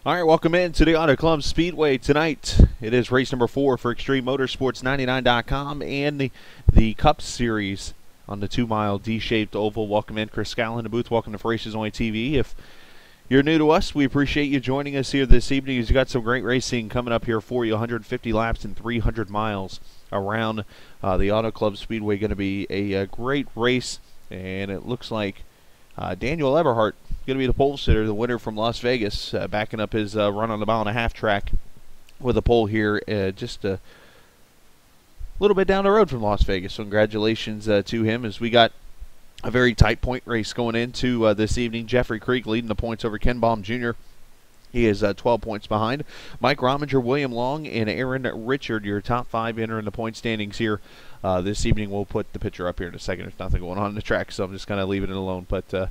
All right, welcome in to the Auto Club Speedway tonight. It is race number 4 for Extreme Motorsports 99.com and the Cup Series on the 2-mile D-shaped oval. Welcome in, Chris Scallon in the booth. Welcome to Races Only TV. If you're new to us, we appreciate you joining us here this evening. You've got some great racing coming up here for you. 150 laps and 300 miles around the Auto Club Speedway. Going to be a great race, and it looks like Daniel Eberhardt going to be the pole sitter, the winner from Las Vegas, backing up his run on the mile-and-a-half track with a pole here just a little bit down the road from Las Vegas. So congratulations to him, as we got a very tight point race going into this evening. Jeffrey Creek leading the points over Ken Baum Jr. He is 12 points behind. Mike Rominger, William Long, and Aaron Richard, your top 5 entering the point standings here this evening. We'll put the picture up here in a second. There's nothing going on in the track, so I'm just kind of leaving it alone. But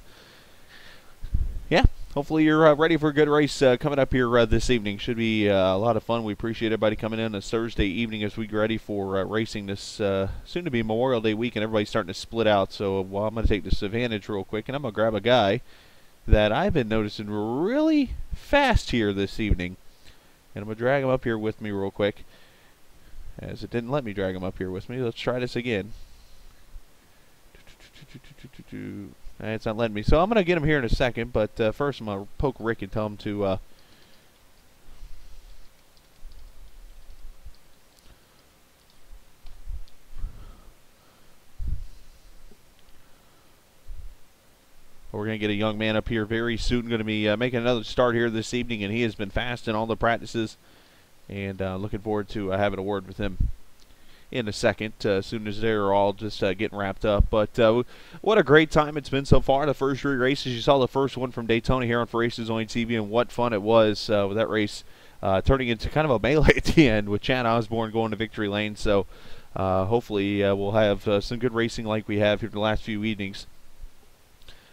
yeah, hopefully you're ready for a good race coming up here this evening. Should be a lot of fun. We appreciate everybody coming in this Thursday evening as we get ready for racing this soon-to-be Memorial Day weekend. Everybody's starting to split out, so I'm going to take this advantage real quick, and I'm going to grab a guy that I've been noticing really fast here this evening. And I'm going to drag him up here with me real quick, as it didn't let me drag him up here with me. Let's try this again. It's not letting me. So I'm going to get him here in a second, but first I'm going to poke Rick and tell him to we're going to get a young man up here very soon. Going to be making another start here this evening, and he has been fast in all the practices, and looking forward to having a word with him in a second, as soon as they're all just getting wrapped up. But what a great time it's been so far. The first 3 races, you saw the first one from Daytona here on For Races Only TV, and what fun it was with that race turning into kind of a melee at the end with Chad Osborne going to victory lane. So hopefully we'll have some good racing like we have here the last few evenings.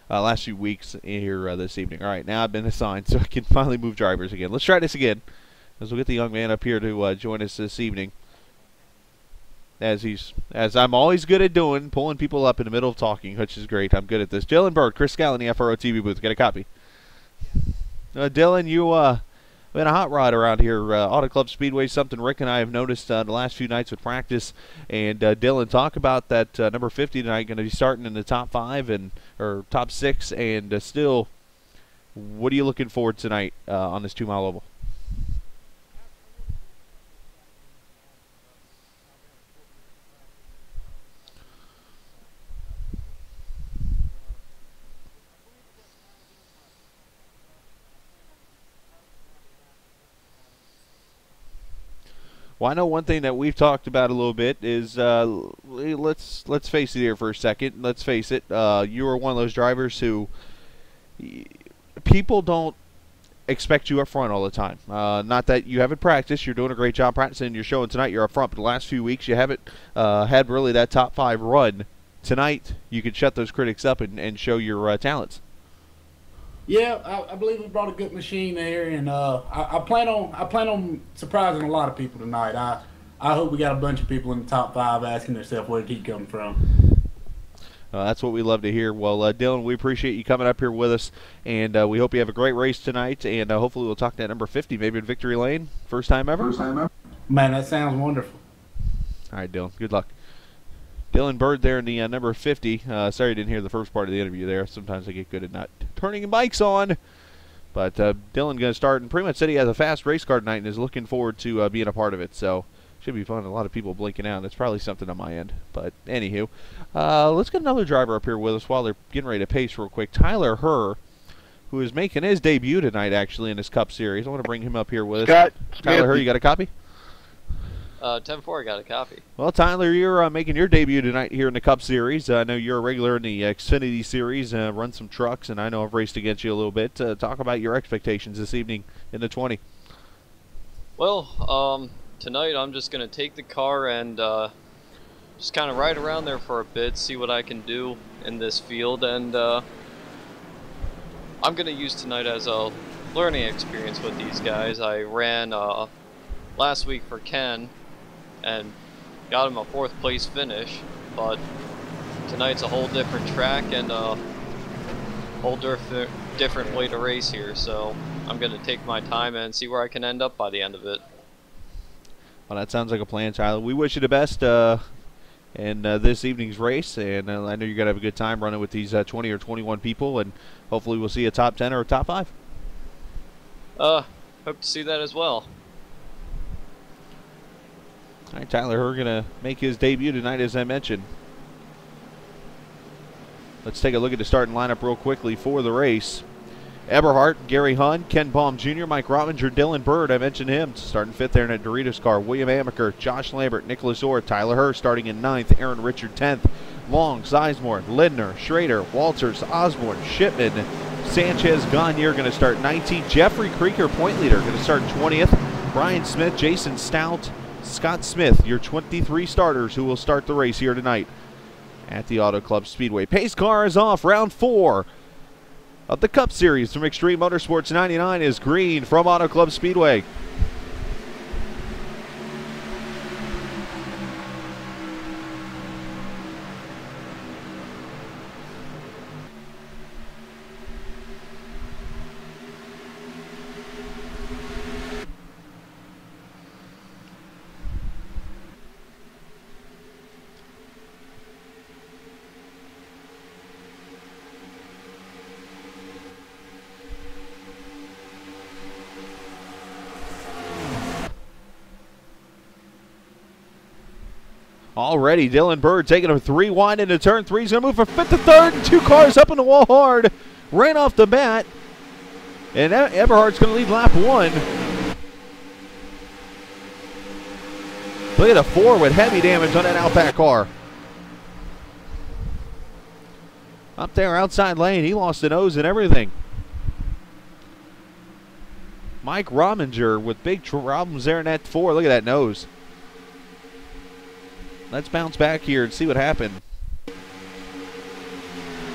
Last few weeks here this evening. All right, now I've been assigned, so I can finally move drivers again. Let's try this again, as we'll get the young man up here to join us this evening. As I'm always good at doing, pulling people up in the middle of talking, which is great. I'm good at this. Dylan Bird, Chris Scallon, the FRO TV booth. Get a copy. Dylan, you been a hot rod around here. Auto Club Speedway, something Rick and I have noticed the last few nights with practice. And Dylan, talk about that number 50 tonight, going to be starting in the top 5 or top 6, and still, what are you looking forward tonight on this 2-mile oval? Well, I know one thing that we've talked about a little bit is let's face it here for a second. Let's face it. You are one of those drivers who people don't expect you up front all the time. Not that you haven't practiced. You're doing a great job practicing. You're showing tonight you're up front. But the last few weeks you haven't had really that top 5 run. Tonight you can shut those critics up and show your talents. Yeah, I believe we brought a good machine there, and I plan on surprising a lot of people tonight. I hope we got a bunch of people in the top 5 asking themselves where did he come from. That's what we love to hear. Well, Dylan, we appreciate you coming up here with us, and we hope you have a great race tonight, and hopefully we'll talk to that number 50 maybe in victory lane. First time ever? First time ever. Man, that sounds wonderful. All right, Dylan, good luck. Dylan Bird there in the number 50. Sorry you didn't hear the first part of the interview there. Sometimes I get good at not turning mics on. But Dylan going to start, and pretty much said he has a fast race car tonight and is looking forward to being a part of it. So should be fun. A lot of people blinking out. That's probably something on my end. But anywho, let's get another driver up here with us while they're getting ready to pace real quick. Tyler Herr, who is making his debut tonight actually in this Cup Series. I want to bring him up here with us. Tyler Herr, you got a copy? 10-4, got a copy. Well, Tyler, you're making your debut tonight here in the Cup Series. I know you're a regular in the Xfinity Series, run some trucks, and I know I've raced against you a little bit. Talk about your expectations this evening in the 20. Well, tonight I'm just going to take the car and just kind of ride around there for a bit, see what I can do in this field, and I'm going to use tonight as a learning experience with these guys. I ran last week for Ken and got him a 4th place finish, but tonight's a whole different track and a whole different way to race here, so I'm going to take my time and see where I can end up by the end of it. Well, that sounds like a plan, Tyler. We wish you the best in this evening's race, and I know you're going to have a good time running with these 20 or 21 people, and hopefully we'll see a top 10 or a top 5. Hope to see that as well. All right, Tyler Herr going to make his debut tonight, as I mentioned. Let's take a look at the starting lineup real quickly for the race. Eberhardt, Gary Hunn, Ken Baum Jr., Mike Rominger, Dylan Bird, I mentioned him, starting 5th there in that Doritos car. William Amaker, Josh Lambert, Nicholas Orr, Tyler Herr starting in 9th, Aaron Richard 10th, Long, Sizemore, Lindner, Schrader, Walters, Osborne, Shipman, Sanchez, Gagne going to start 19th, Jeffrey Krieger, point leader, going to start 20th, Brian Smith, Jason Stout, Scott Smith, your 23 starters who will start the race here tonight at the Auto Club Speedway. Pace car is off, round 4. Of the Cup Series from Extreme Motorsports 99 is green from Auto Club Speedway. Already, Dylan Bird taking a 3 wide into turn 3. He's going to move from 5th to 3rd, and 2 cars up in the wall hard right off the bat. And Eberhardt's going to lead lap 1. Look at a 4 with heavy damage on that Outback car. Up there outside lane, he lost a nose and everything. Mike Rominger with big problems there in that 4. Look at that nose. Let's bounce back here and see what happened.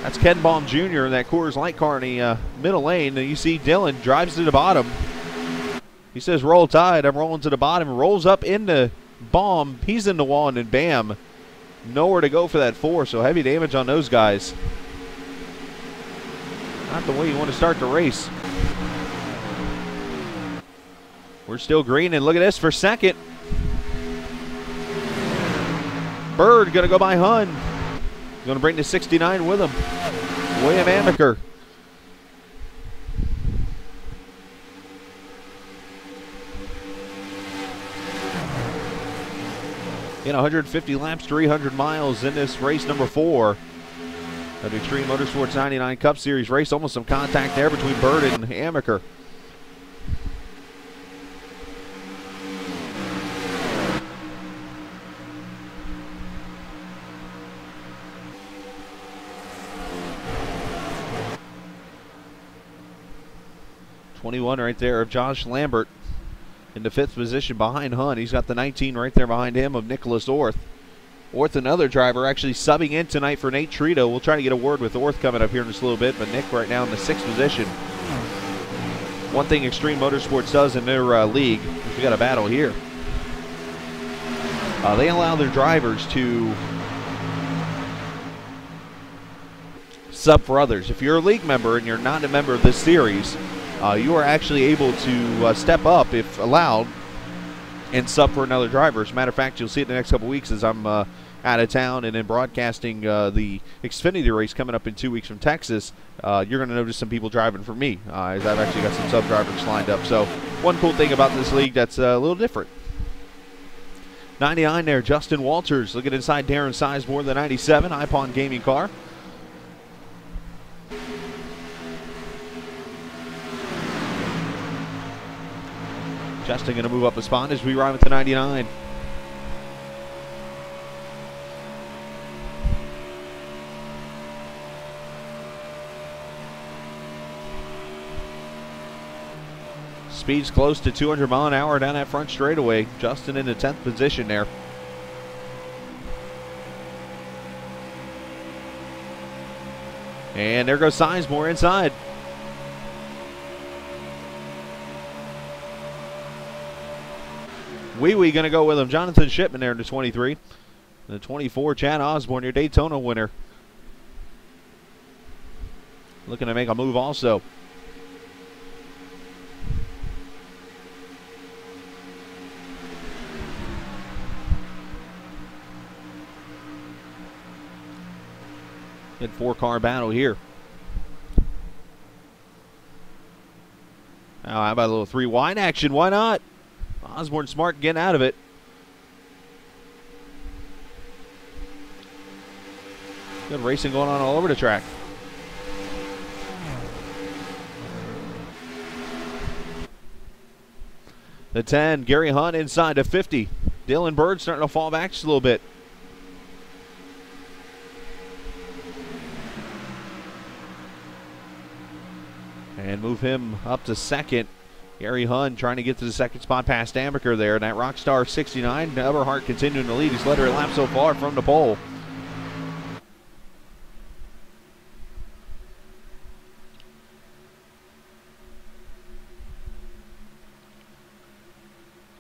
That's Ken Baum Jr. in that Coors Light car in the middle lane. And you see Dylan drives to the bottom. He says, roll tide. I'm rolling to the bottom. Rolls up into Baum. He's in the wall, and then bam. Nowhere to go for that 4, so heavy damage on those guys. Not the way you want to start the race. We're still green, and look at this for second. Bird going to go by Hunn. Going to bring the 69 with him. William Amaker. In 150 laps, 300 miles in this race number 4 of the Extreme Motorsports 99 Cup Series race. Almost some contact there between Bird and Amaker. '21 right there of Josh Lambert in the 5th position behind Hunn. He's got the 19 right there behind him of Nicholas Orth. Orth, another driver, actually subbing in tonight for Nate Trito. We'll try to get a word with Orth coming up here in just a little bit, but Nick right now in the 6th position. One thing Extreme Motorsports does in their league, we got a battle here. They allow their drivers to sub for others. If you're a league member and you're not a member of this series, you are actually able to step up, if allowed, and sub for another driver. As a matter of fact, you'll see it in the next couple weeks as I'm out of town and then broadcasting the Xfinity race coming up in 2 weeks from Texas. You're going to notice some people driving for me, as I've actually got some sub drivers lined up. So one cool thing about this league that's a little different. 99 there, Justin Walters looking inside Darren Sizemore, the 97 iPon gaming car. Justin going to move up a spot as we ride with the 99. Speed's close to 200 mile an hour down that front straightaway. Justin in the 10th position there. And there goes Sizemore inside. Wee going to go with him. Jonathan Shipman there in the 23. The 24, Chad Osborne, your Daytona winner. Looking to make a move also. Good 4-car battle here. Now, how about a little 3 wide action? Why not? Osborne Smart getting out of it. Good racing going on all over the track. The 10, Gary Hunt inside to 50. Dylan Bird starting to fall back just a little bit. And move him up to second. Gary Hunt trying to get to the second spot past Amaker there. And that Rockstar 69, Everhart continuing to lead. He's led her lap so far from the pole.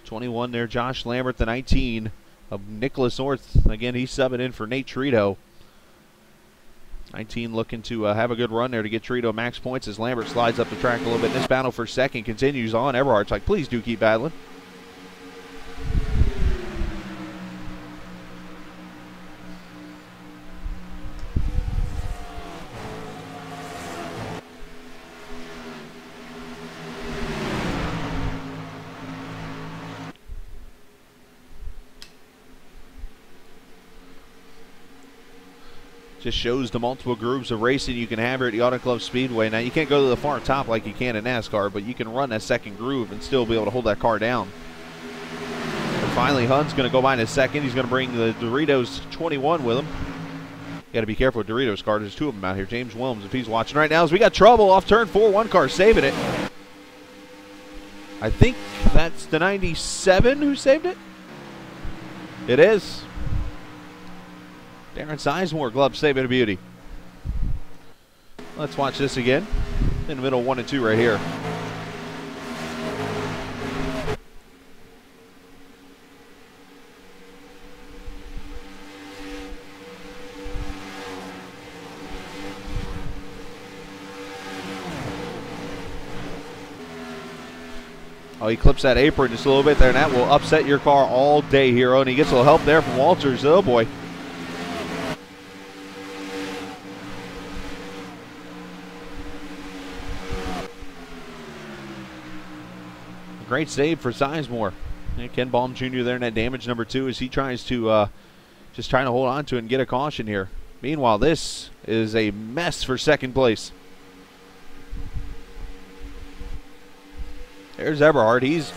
'21 there, Josh Lambert. The 19 of Nicholas North. Again, he's subbing in for Nate Trito. 19 looking to have a good run there to get Trito max points as Lambert slides up the track a little bit. This battle for second continues on. Everhart's like, please do keep battling. Just shows the multiple groups of racing you can have here at the Auto Club Speedway. Now, you can't go to the far top like you can in NASCAR, but you can run that second groove and still be able to hold that car down. And finally, Hunt's going to go by in a second. He's going to bring the Doritos 21 with him. You got to be careful with Doritos car. There's 2 of them out here. James Williams, if he's watching right now, as we got trouble off turn 4. 1 car saving it. I think that's the 97 who saved it. It is. Darren Sizemore, glove saving a beauty. Let's watch this again. In the middle, 1 and 2 right here. Oh, he clips that apron just a little bit there, and that will upset your car all day, Hero. And he gets a little help there from Walters. Oh, boy. Great save for Sizemore. And Ken Baum Jr. there in that damage number 2 as he tries to just trying to hold on to it and get a caution here. Meanwhile, this is a mess for second place. There's Everhart. He's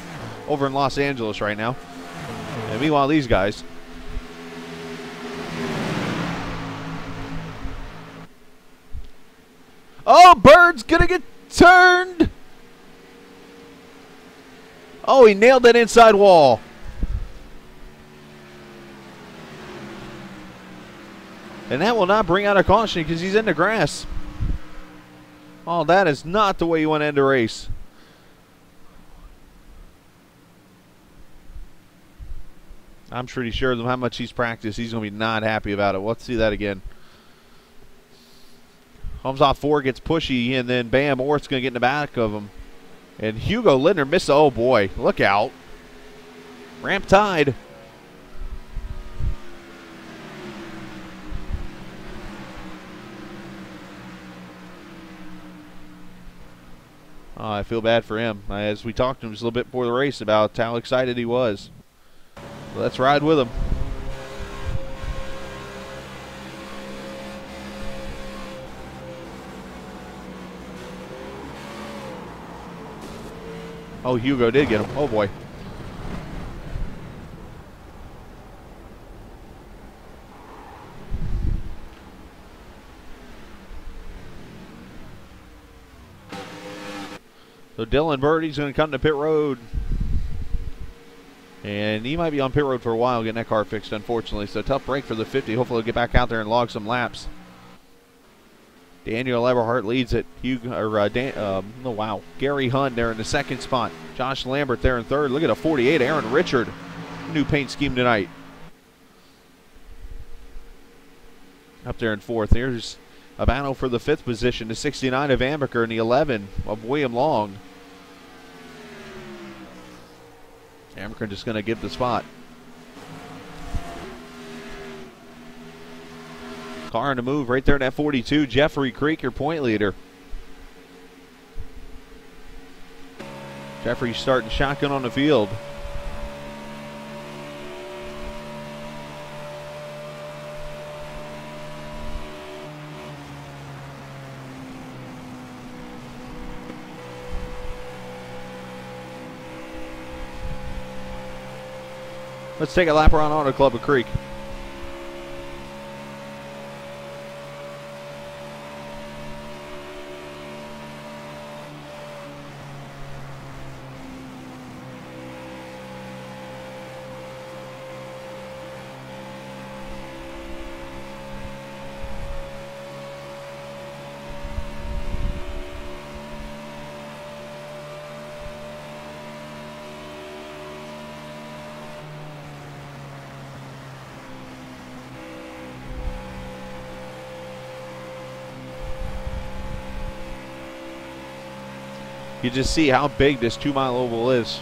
over in Los Angeles right now. And meanwhile, these guys. Oh, Bird's going to get turned. Oh, he nailed that inside wall. And that will not bring out a caution because he's in the grass. Oh, that is not the way you want to end a race. I'm pretty sure how much he's practiced, he's going to be not happy about it. Let's see that again. Comes off 4, gets pushy, and then bam, Orth's going to get in the back of him. And Hugo Lindner missed. Oh, boy. Look out. Ramp tied. Oh, I feel bad for him. As we talked to him just a little bit before the race about how excited he was. Let's ride with him. Oh, Hugo did get him. Oh, boy. So Dylan Birdie's going to come to pit road. And he might be on pit road for a while getting that car fixed, unfortunately. So tough break for the 50. Hopefully he'll get back out there and log some laps. Daniel Everhart leads it. Wow. Gary Hunt there in the second spot. Josh Lambert there in third. Look at a 48. Aaron Richard. New paint scheme tonight. Up there in fourth. Here's a battle for the 5th position. The 69 of Amaker and the 11 of William Long. Amaker just going to give the spot. Car on the move right there in that 42. Jeffrey Creek, your point leader. Jeffrey starting shotgun on the field. Let's take a lap around Auto Club of Creek. You just see how big this 2 mile oval is.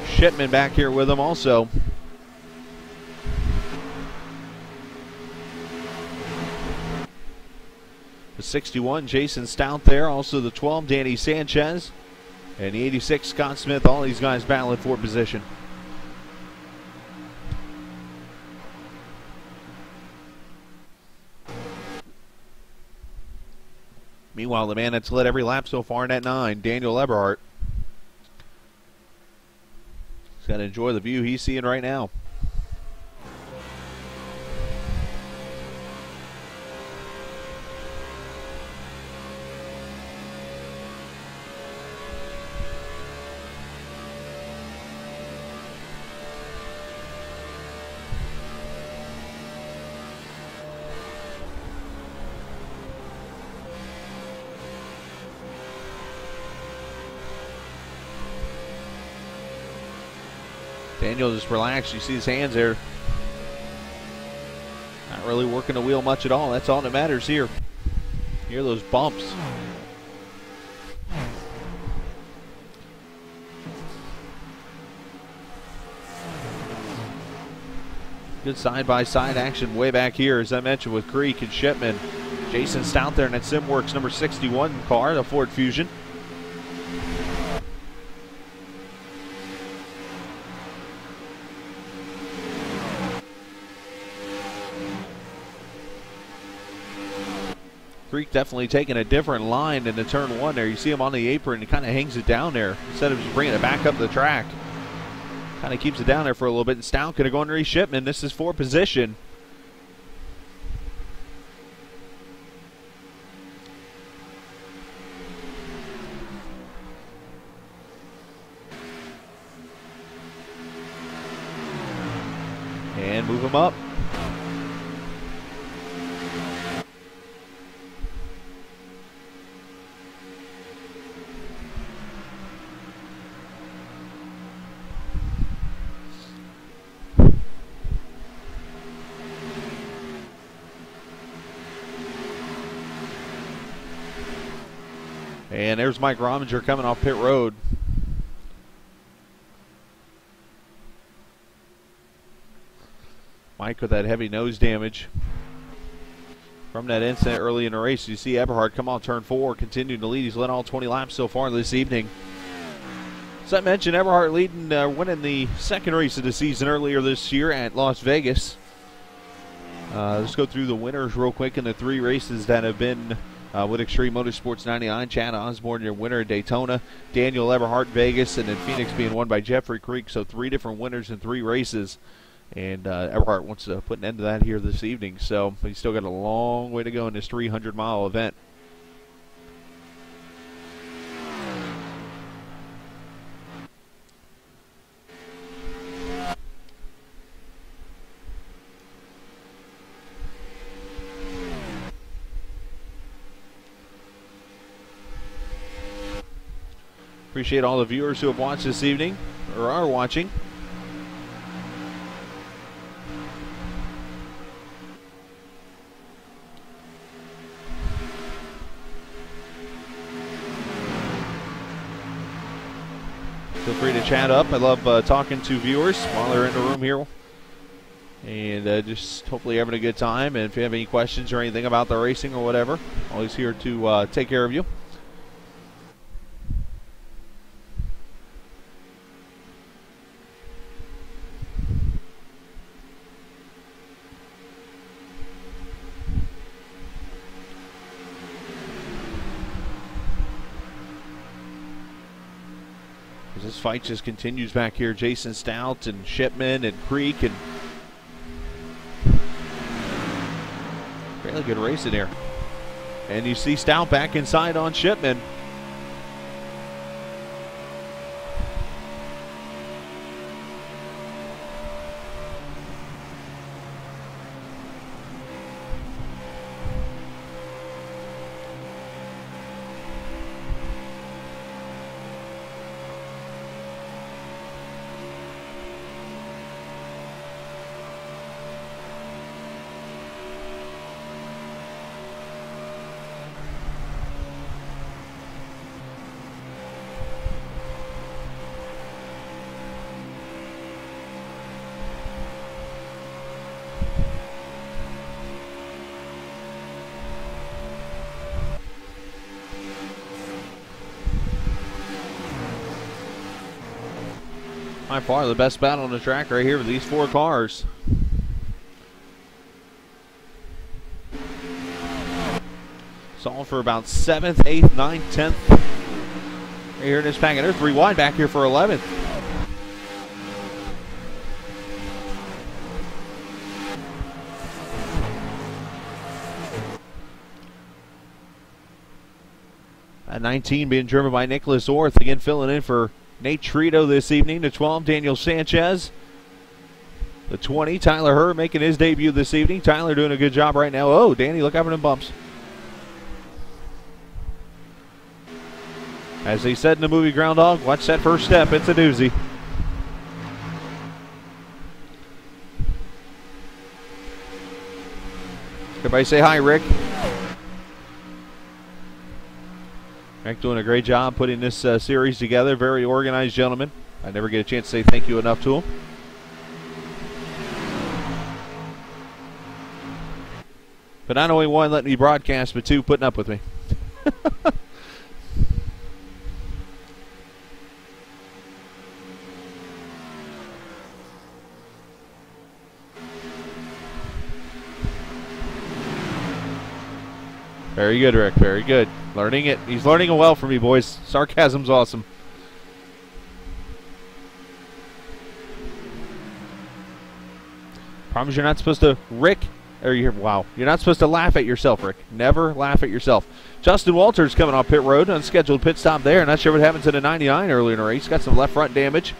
Shipman back here with him also. The 61, Jason Stout there. Also the 12, Danny Sanchez. And the 86, Scott Smith. All these guys battling for position. Meanwhile, the man that's led every lap so far in that 9, Daniel Eberhardt. He's got to enjoy the view he's seeing right now. Daniel just relaxed. You see his hands there. Not really working the wheel much at all. That's all that matters here. Hear those bumps. Good side-by-side action way back here, as I mentioned, with Creek and Shipman. Jason Stout there in that SimWorks number 61 car, the Ford Fusion. Creek definitely taking a different line in the turn 1 there. You see him on the apron, and he kind of hangs it down there instead of just bringing it back up the track. Kind of keeps it down there for a little bit. And Stout going to go underneath Shipman. This is for position. And move him up. And there's Mike Rominger coming off pit road. Mike with that heavy nose damage from that incident early in the race. You see Eberhardt come on turn 4, continuing to lead. He's led all 20 laps so far this evening. As I mentioned, Eberhardt leading, winning the second race of the season earlier this year at Las Vegas. Let's go through the winners real quick in the 3 races that have been with Extreme Motorsports 99. Chad Osborne, your winner at Daytona. Daniel Eberhardt, Vegas, and then Phoenix being won by Jeffrey Creek. So 3 different winners in 3 races. And Eberhardt wants to put an end to that here this evening. So he's still got a long way to go in this 300-mile event. Appreciate all the viewers who have watched this evening, or are watching. Feel free to chat up. I love talking to viewers while they're in the room here. And just hopefully having a good time. And if you have any questions or anything about the racing or whatever, always here to take care of you. This fight just continues back here. Jason Stout and Shipman and Creek, and really good racing here. And you see Stout back inside on Shipman. By far the best battle on the track right here with these four cars. Solved for about 7th, 8th, 9th, 10th. Right here in this packet. They're 3 wide back here for 11th. At 19 being driven by Nicholas Orth, again filling in for Nate Trito this evening. The 12, Daniel Sanchez. The 20, Tyler Hurd making his debut this evening. Tyler doing a good job right now. Oh, Danny, look out for them bumps. As they said in the movie Groundhog, watch that first step. It's a doozy. Everybody say hi, Rick. Rick doing a great job putting this series together. Very organized gentleman. I never get a chance to say thank you enough to him. But not only one letting me broadcast, but two putting up with me. Very good, Rick. Very good. Learning it. He's learning it well for me, boys. Sarcasm's awesome. Problem is you're not supposed to, Rick, or you're not supposed to laugh at yourself, Rick. Never laugh at yourself. Justin Walters coming off pit road, unscheduled pit stop there. Not sure what happened to the 99 earlier in the race. Got some left front damage.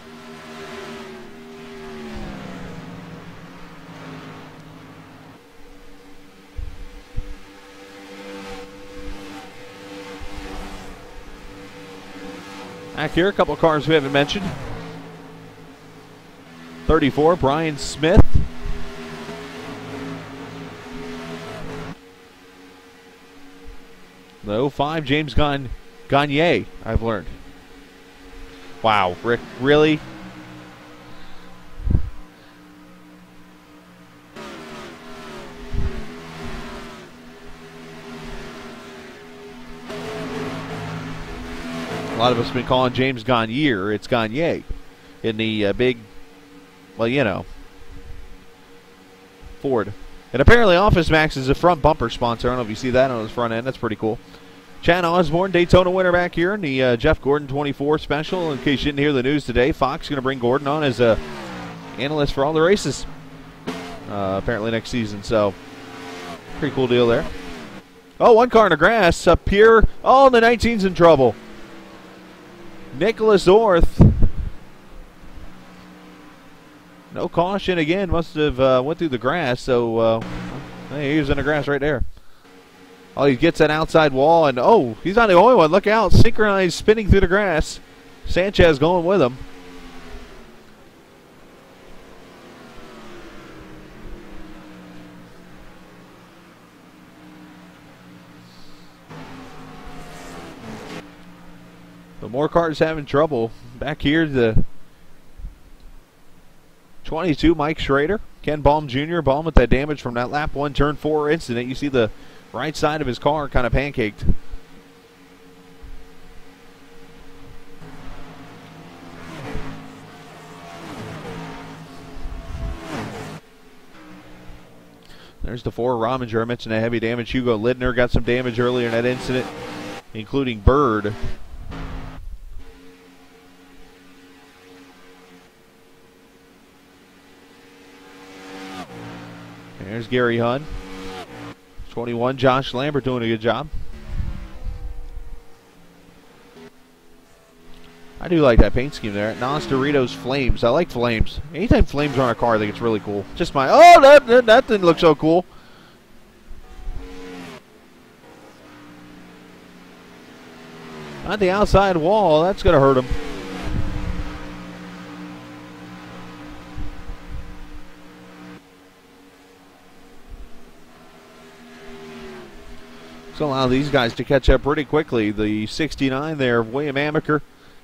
Back here, a couple of cars we haven't mentioned. 34, Brian Smith. The 05, James Gagne, I've learned. Wow, Rick, really? A lot of us have been calling James Gagne. It's Gagne in the big, well, you know, Ford. And apparently Office Max is a front bumper sponsor. I don't know if you see that on his front end. That's pretty cool. Chad Osborne, Daytona winner back here in the Jeff Gordon 24 special. In case you didn't hear the news today, Fox going to bring Gordon on as a analyst for all the races apparently next season. So pretty cool deal there. Oh, one car in the grass up here. Oh, the 19's in trouble. Nicholas Orth. No caution again. Must have went through the grass. So hey, he was in the grass right there. Oh, he gets that outside wall, and oh, he's not the only one. Look out. Synchronized spinning through the grass. Sanchez going with him. The more cars having trouble. Back here, the 22, Mike Schrader. Ken Baum Jr. Baum with that damage from that lap 1, turn 4 incident. You see the right side of his car kind of pancaked. There's the 4, Rominger. I mentioned that heavy damage. Hugo Lidner got some damage earlier in that incident, including Bird. There's Gary Hunn. 21, Josh Lambert doing a good job. I do like that paint scheme there. Nos Doritos Flames. I like flames. Anytime flames are on a car, I think it's really cool. Just my, oh, that didn't look so cool. On the outside wall, that's going to hurt him. So allow these guys to catch up pretty quickly. The 69 there of William Amaker,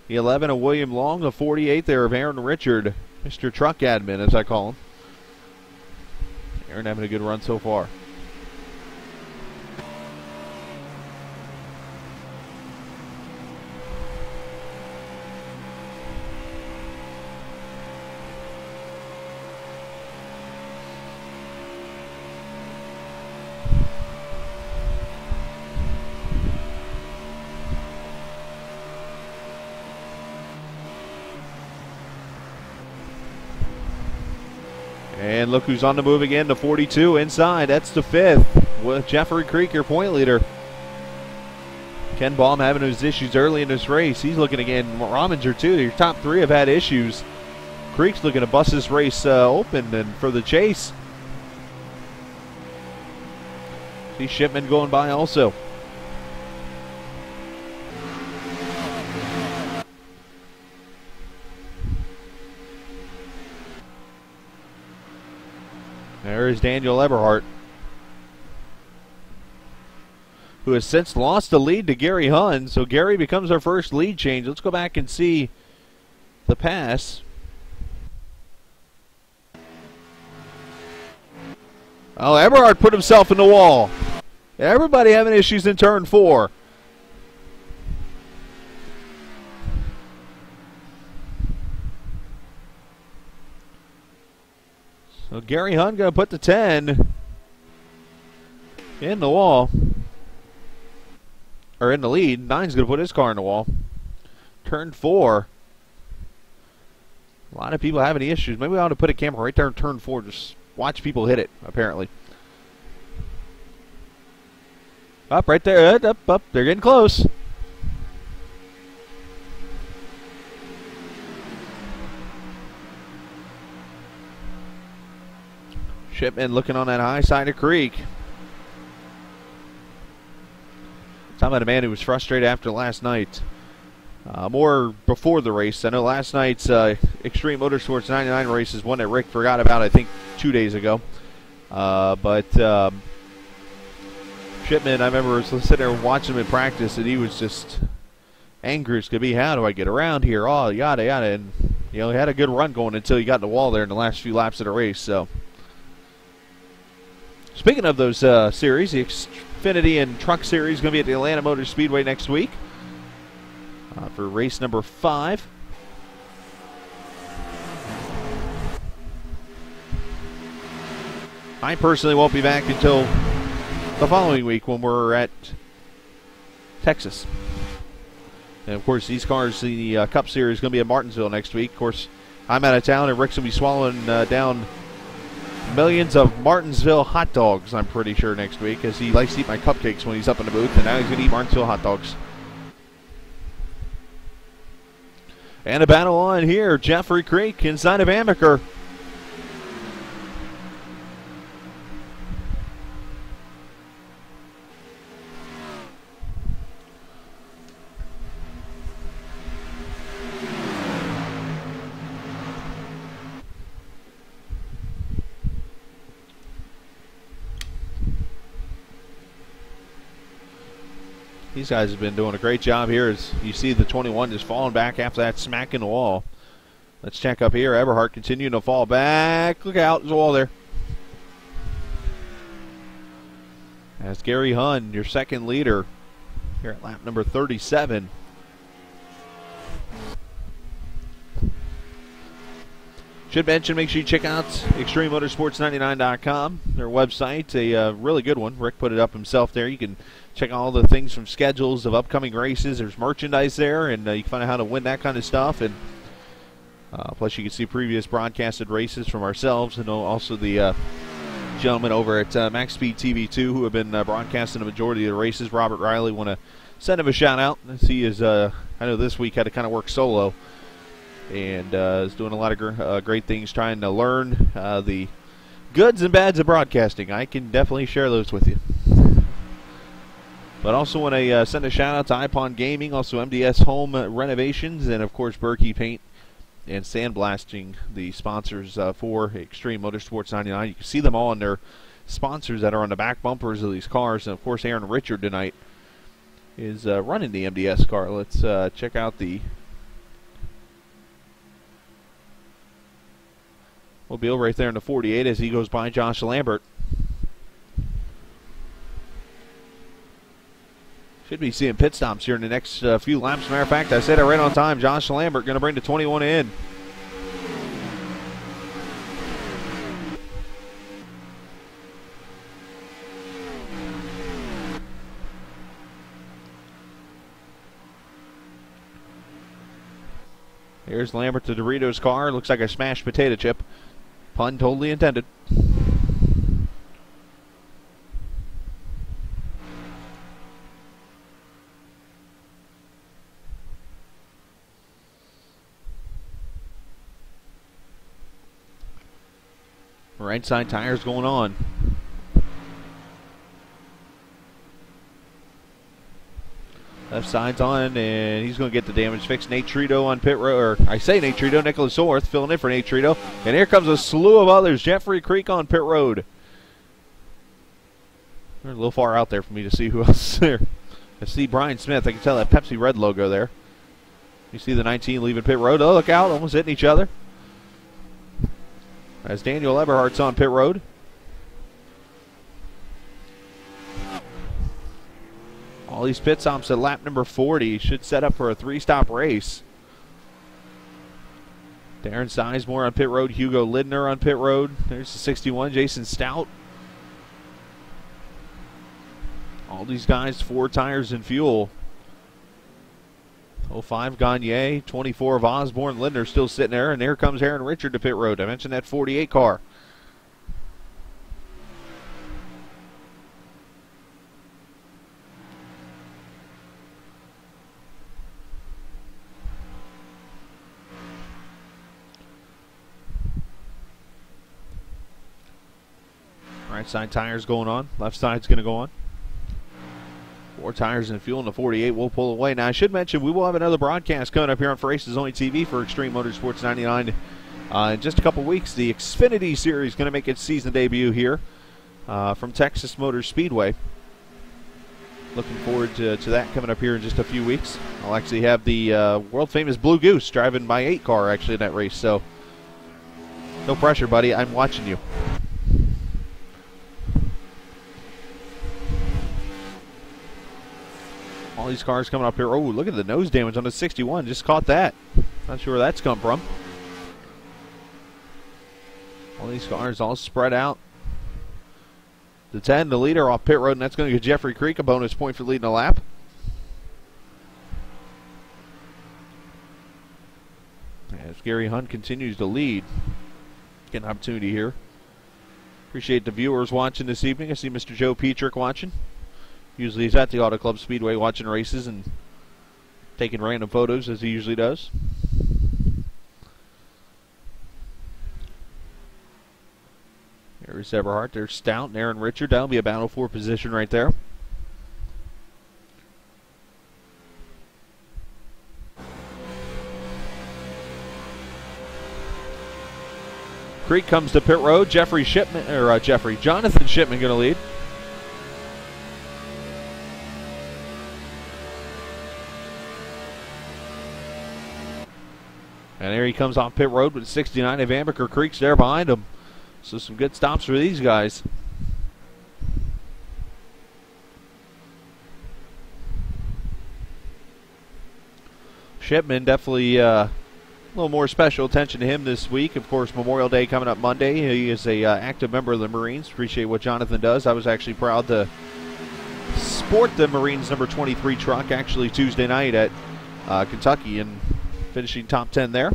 the 11 of William Long, the 48 there of Aaron Richard, Mr. Truck Admin as I call him. Aaron having a good run so far. And look who's on the move again, the 42 inside. That's the 5th with Jeffrey Creek, your point leader. Ken Baum having his issues early in this race. He's looking again. Rominger too. Your top 3 have had issues. Creek's looking to bust this race open and for the chase. See Shipman going by also. There is Daniel Eberhardt, who has since lost the lead to Gary Hunn. So Gary becomes our first lead change. Let's go back and see the pass. Oh, Eberhardt put himself in the wall. Everybody having issues in turn 4. So Gary Hunn going to put the 10 in the wall. Or in the lead. 9's going to put his car in the wall. Turn 4. A lot of people having the issues. Maybe we ought to put a camera right there in turn 4. Just watch people hit it, apparently. Up right there. Up. They're getting close. Shipman looking on that high side of Creek. Talking about a man who was frustrated after last night. More before the race. I know last night's Extreme Motorsports 99 race is one that Rick forgot about, I think, 2 days ago. But Shipman, I remember sitting there watching him in practice, and he was just angry as could be. How do I get around here? Oh, yada, yada. And, you know, he had a good run going until he got in the wall there in the last few laps of the race. So, speaking of those series, the Xfinity and Truck Series is going to be at the Atlanta Motor Speedway next week for race number 5. I personally won't be back until the following week when we're at Texas. And, of course, these cars, the Cup Series, is going to be at Martinsville next week. Of course, I'm out of town, and Rick's going to be swallowing down millions of Martinsville hot dogs, I'm pretty sure, next week, as he likes to eat my cupcakes when he's up in the booth, and now he's going to eat Martinsville hot dogs. And a battle on here. Jeffrey Creek inside of Amaker. These guys have been doing a great job here as you see the 21 just falling back after that smack in the wall. Let's check up here. Eberhardt continuing to fall back. Look out, there's a wall there. As Gary Hunn, your second leader here at lap number 37. Should mention, make sure you check out ExtremeMotorsports99.com, their website, a really good one. Rick put it up himself there. You can check all the things from schedules of upcoming races. There's merchandise there, and you can find out how to win that kind of stuff. And plus, you can see previous broadcasted races from ourselves and also the gentlemen over at Max Speed TV 2 who have been broadcasting the majority of the races. Robert Riley, want to send him a shout out. He is, I know this week had to kind of work solo and is doing a lot of great things, trying to learn the goods and bads of broadcasting. I can definitely share those with you. But also want to send a shout out to iPon Gaming, also MDS Home Renovations, and of course Berkey Paint and Sandblasting, the sponsors for Extreme Motorsports 99. You can see them all in their sponsors that are on the back bumpers of these cars. And of course Aaron Richard tonight is running the MDS car. Let's check out the Mobile right there in the 48 as he goes by Josh Lambert. Should be seeing pit stops here in the next few laps. Matter of fact, I said it right on time. Josh Lambert going to bring the 21 in. Here's Lambert to Doritos car. Looks like a smashed potato chip. Pun totally intended. Right side tires going on. Left side's on, and he's going to get the damage fixed. Nate Trito on pit road, or I say Nate Trito, Nicholas Orth filling in for Nate Trito. And here comes a slew of others. Jeffrey Creek on pit road. They're a little far out there for me to see who else is there. I see Brian Smith. I can tell that Pepsi Red logo there. You see the 19 leaving pit road. Oh, look out, almost hitting each other. As Daniel Eberhardt's on pit road. All these pit stops at lap number 40 should set up for a 3-stop race. Darren Sizemore on pit road. Hugo Lidner on pit road. There's the 61, Jason Stout. All these guys, 4 tires and fuel. 05 Gagne, 24 of Osborne. Lidner still sitting there, and there comes Aaron Richard to pit road. I mentioned that 48 car. Right side tires going on. Left side's going to go on. 4 tires and fuel in the 48. We'll pull away. Now, I should mention we will have another broadcast coming up here on For Races Only TV for Extreme Motorsports 99 in just a couple weeks. The Xfinity Series is going to make its season debut here from Texas Motor Speedway. Looking forward to that coming up here in just a few weeks. I'll actually have the world-famous Blue Goose driving my 8 car actually in that race. So, no pressure, buddy. I'm watching you. All these cars coming up here. Oh, look at the nose damage on the 61. Just caught that. Not sure where that's come from. All these cars all spread out. The 10, the leader off pit road, and that's going to give Jeffrey Creek a bonus point for leading a lap. As Gary Hunt continues to lead. Get an opportunity here. Appreciate the viewers watching this evening. I see Mr. Joe Petrick watching. Usually he's at the Auto Club Speedway watching races and taking random photos as he usually does. There's Eberhardt. There's Stout and Aaron Richard. That'll be a battle for position right there. Creek comes to pit road. Jonathan Shipman going to lead. And there he comes off pit road with 69 of Amberker Creek's there behind him. So some good stops for these guys. Shipman definitely a little more special attention to him this week. Of course, Memorial Day coming up Monday. He is a active member of the Marines. Appreciate what Jonathan does. I was actually proud to sport the Marines number 23 truck actually Tuesday night at Kentucky and finishing top 10 there.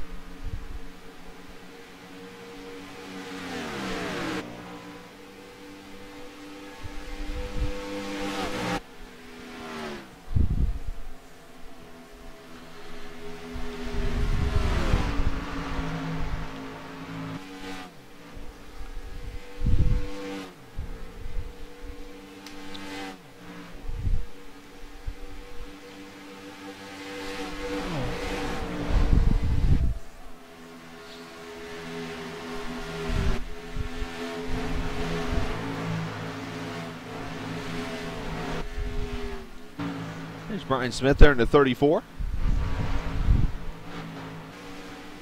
There's Brian Smith there in the 34.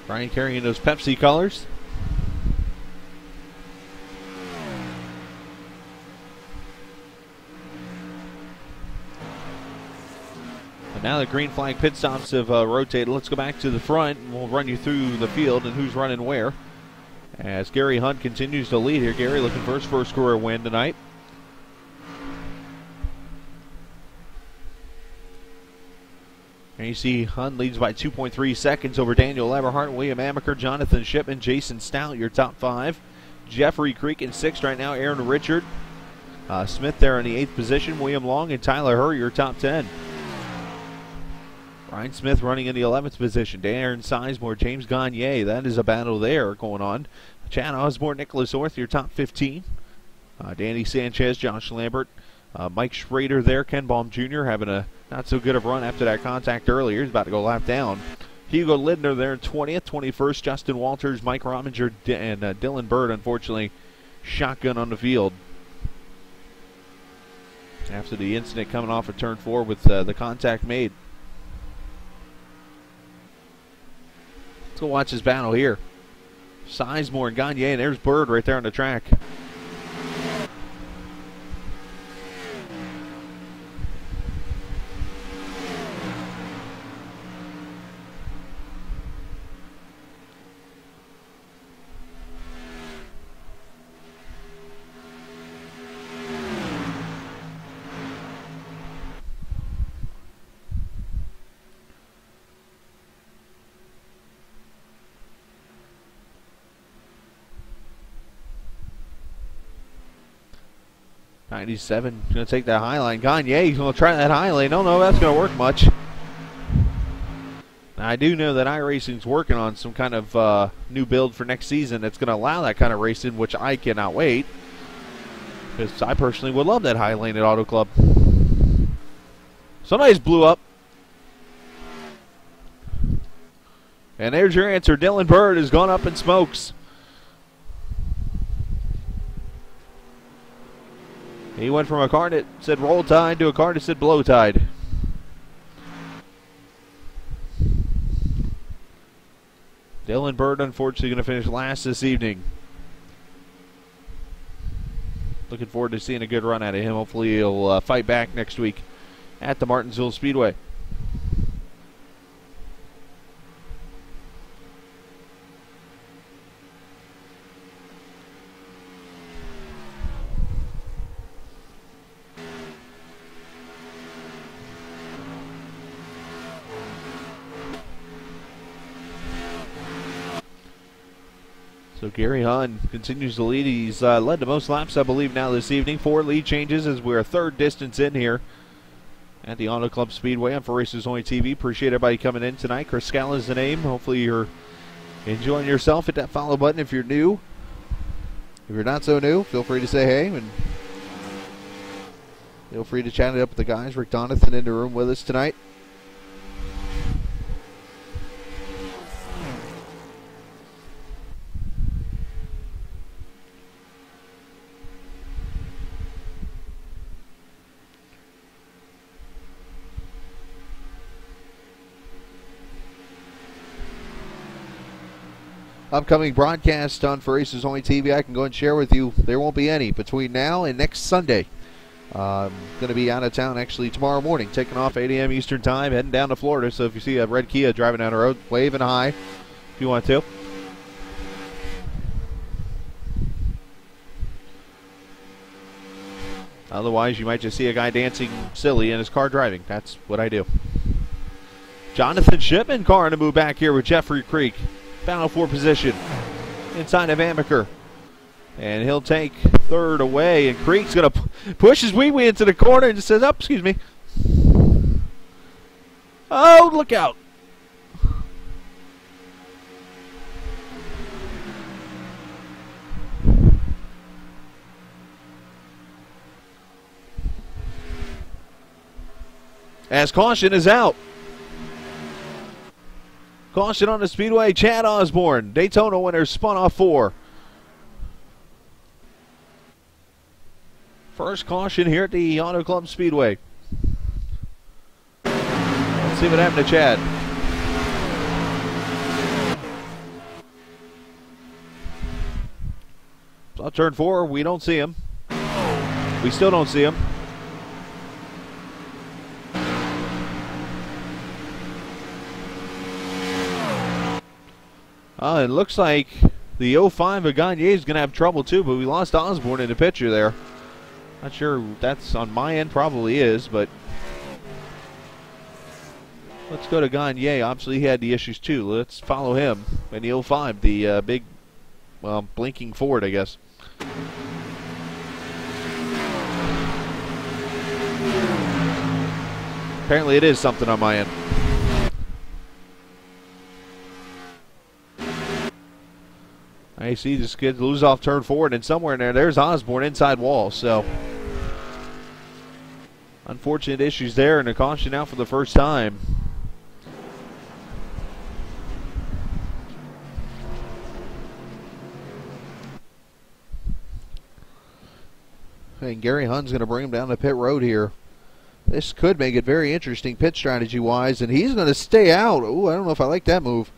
Brian carrying those Pepsi colors. And now the green flag pit stops have rotated. Let's go back to the front and we'll run you through the field and who's running where. As Gary Hunt continues to lead here. Gary looking for his first career win tonight. And you see Hunt leads by 2.3 seconds over Daniel Everhart, William Amaker, Jonathan Shipman, Jason Stout, your top 5. Jeffrey Creek in 6th right now. Aaron Richard. Smith there in the 8th position. William Long and Tyler Hurr, your top 10. Brian Smith running in the 11th position. Darren Sizemore, James Gagne. That is a battle there going on. Chad Osborne, Nicholas Orth, your top 15. Danny Sanchez, Josh Lambert. Mike Schrader there. Ken Baum Jr. having a not so good of a run after that contact earlier. He's about to go lap down. Hugo Lindner there in 20th. 21st, Justin Walters, Mike Rominger, and Dylan Bird, unfortunately, shotgun on the field. After the incident coming off of turn 4 with the contact made. Let's go watch this battle here. Sizemore and Gagne, and there's Bird right there on the track. .97, going to take that high line. Gagne, he's going to try that high lane. Don't know if that's going to work much. Now, I do know that iRacing's working on some kind of new build for next season that's going to allow that kind of racing, which I cannot wait. Because I personally would love that high lane at Auto Club. Somebody's blew up. And there's your answer. Dylan Bird has gone up in smokes. He went from a car that said roll tide to a car that said blow tide. Dylan Bird, unfortunately, going to finish last this evening. Looking forward to seeing a good run out of him. Hopefully he'll fight back next week at the Martinsville Speedway. So Gary Hunt continues to lead. He's led the most laps, I believe, now this evening. 4 lead changes as we're a third distance in here at the Auto Club Speedway on For Racers Only TV. Appreciate everybody coming in tonight. Chris Scala is the name. Hopefully you're enjoying yourself. Hit that follow button if you're new. If you're not so new, feel free to say hey. And feel free to chat it up with the guys. Rick Donathan in the room with us tonight. upcoming broadcast on For Racers Only TV, I can go and share with you. There won't be any between now and next Sunday. I'm going to be out of town actually tomorrow morning, taking off 8 a.m. Eastern Time, heading down to Florida. So if you see a red Kia driving down the road, wave and hi if you want to. Otherwise, you might just see a guy dancing silly in his car driving. That's what I do. Jonathan Shipman car to move back here with Jeffrey Creek. Final 4 position inside of Amaker. And he'll take third away. And Creek's going to push his wee-wee into the corner and just says, oh, excuse me. Oh, look out. As caution is out. Caution on the speedway. Chad Osborne, Daytona winner, spun off 4. First caution here at the Auto Club Speedway. Let's see what happened to Chad. So turn 4, we don't see him. We still don't see him. It looks like the 05 of Gagne is going to have trouble too, but we lost Osborne in the picture there. Not sure that's on my end, probably is, but let's go to Gagne. Obviously, he had the issues too. Let's follow him in the 05, the big, well, blinking Ford, I guess. Apparently, it is something on my end. I see this kid lose off turn 4, and then somewhere in there's Osborne inside wall. So, unfortunate issues there, and a caution out for the first time. And Gary Hunn's going to bring him down the pit road here. This could make it very interesting pit strategy-wise, and he's going to stay out. Ooh, I don't know if I like that move.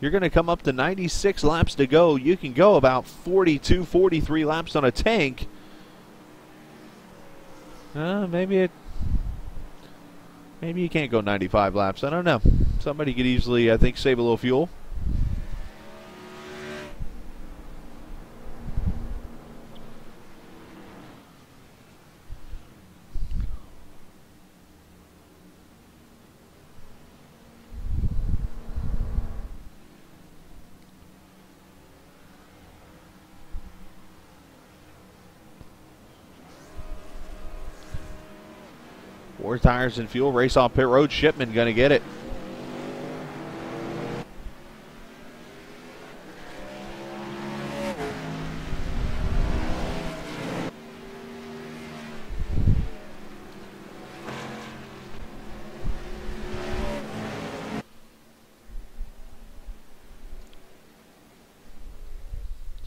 You're going to come up to 96 laps to go. You can go about 42, 43 laps on a tank. Maybe you can't go 95 laps. I don't know. Somebody could easily, I think, save a little fuel. Four tires and fuel. Race off pit road. Shipman going to get it.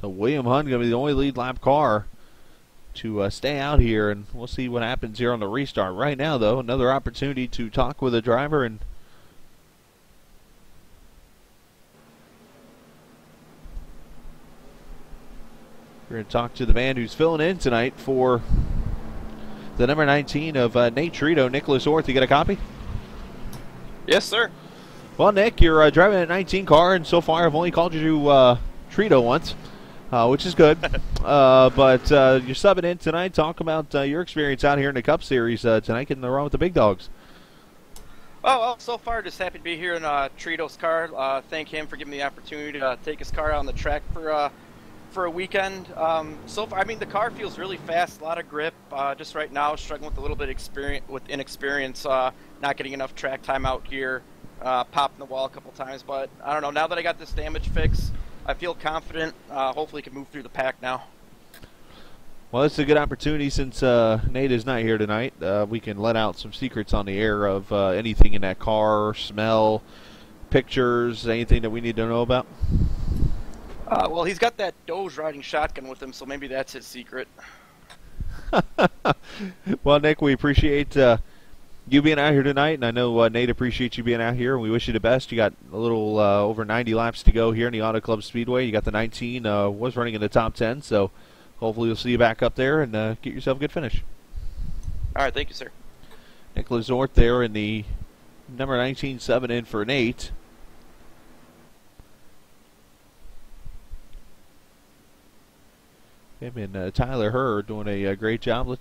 So William Hunn going to be the only lead lap car to stay out here, and we'll see what happens here on the restart. Right now, though, another opportunity to talk with a driver, and we're going to talk to the man who's filling in tonight for the number 19 of Nate Trito, Nicholas Orth. You got a copy? Yes, sir. Well, Nick, you're driving a 19 car, and so far I've only called you Trito once. Which is good, but you're subbing in tonight. Talk about your experience out here in the Cup Series tonight, getting the run with the big dogs. Oh, well, so far just happy to be here in Trito's car. Thank him for giving me the opportunity to take his car out on the track for a weekend. So far, I mean, the car feels really fast, a lot of grip. Just right now, struggling with a little bit of inexperience, not getting enough track time out here, popping the wall a couple times. But I don't know. Now that I got this damage fixed, I feel confident. Hopefully can move through the pack now. Well, it's a good opportunity since Nate is not here tonight. We can let out some secrets on the air of anything in that car, smell, pictures, anything that we need to know about. Well, he's got that Doge riding shotgun with him, so maybe that's his secret. Well, Nick, we appreciate you being out here tonight, and I know Nate appreciates you being out here, and we wish you the best. You got a little over 90 laps to go here in the Auto Club Speedway. You got the 19, was running in the top 10, so hopefully we'll see you back up there and get yourself a good finish. All right, thank you, sir. Nicholas Orth there in the number 19-7 in for an 8. Him and Tyler Herr doing a great job. We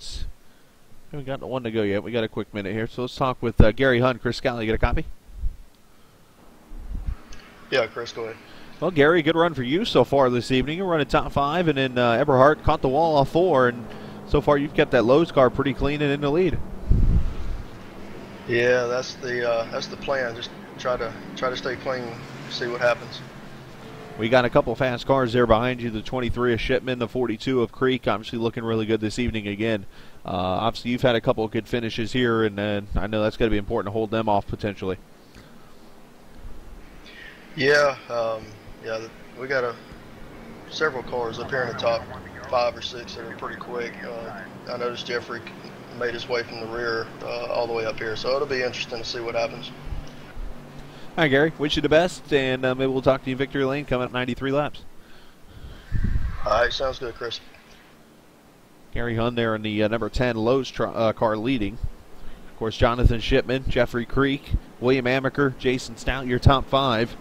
haven't got the one to go yet. We got a quick minute here, so let's talk with Gary Hunt. Chris Scally, you got a copy? Yeah, Chris, go ahead. Well, Gary, good run for you so far this evening. You're running top 5, and then Eberhardt caught the wall off 4, and so far you've kept that Lowe's car pretty clean and in the lead. Yeah, that's the plan. Just try to stay clean, see what happens. We got a couple fast cars there behind you. The 23 of Shipman, the 42 of Creek, obviously looking really good this evening again. Obviously, you've had a couple of good finishes here, and I know that's going to be important to hold them off potentially. Yeah, we got several cars up here in the top 5 or 6 that are pretty quick. I noticed Jeffrey made his way from the rear all the way up here, so it'll be interesting to see what happens. All right, Gary, wish you the best, and maybe we'll talk to you in Victory Lane coming up 93 laps. All right, sounds good, Chris. Gary Hunt there in the number 10 Lowe's car leading. Of course, Jonathan Shipman, Jeffrey Creek, William Amaker, Jason Stout, your top 5.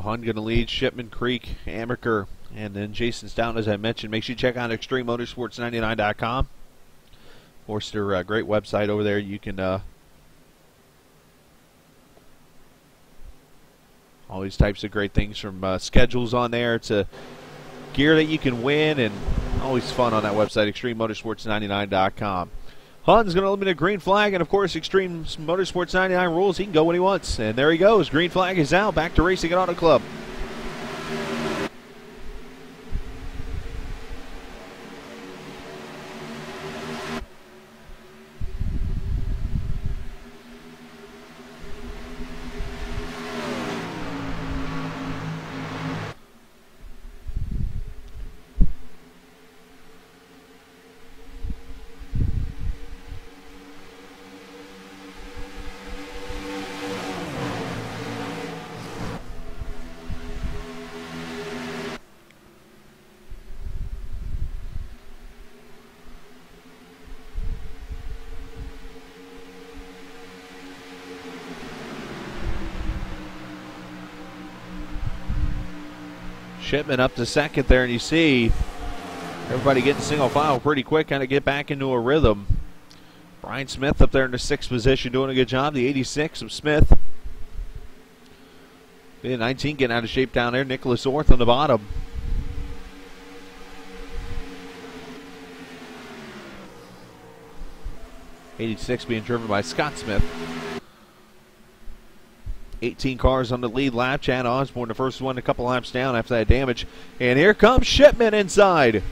Hunt going to lead, Shipman, Creek, Amaker, and then Jason Stout, as I mentioned. Make sure you check out ExtremeMotorsports99.com. Of course, they're a great website over there. You can all these types of great things from schedules on there to gear that you can win, and always fun on that website, ExtremeMotorsports99.com. Hunt's going to eliminate a green flag, and of course, Extreme Motorsports 99 rules. He can go when he wants. And there he goes. Green flag is out. Back to racing at Auto Club. Shipman up to second there, and you see everybody getting single file pretty quick, kind of get back into a rhythm. Brian Smith up there in the 6th position doing a good job, the 86 of Smith. The 19 getting out of shape down there, Nicholas Orth on the bottom. '86 being driven by Scott Smith. 18 cars on the lead lap. Chad Osborne, the first one, a couple laps down after that damage. And here comes Shipman inside.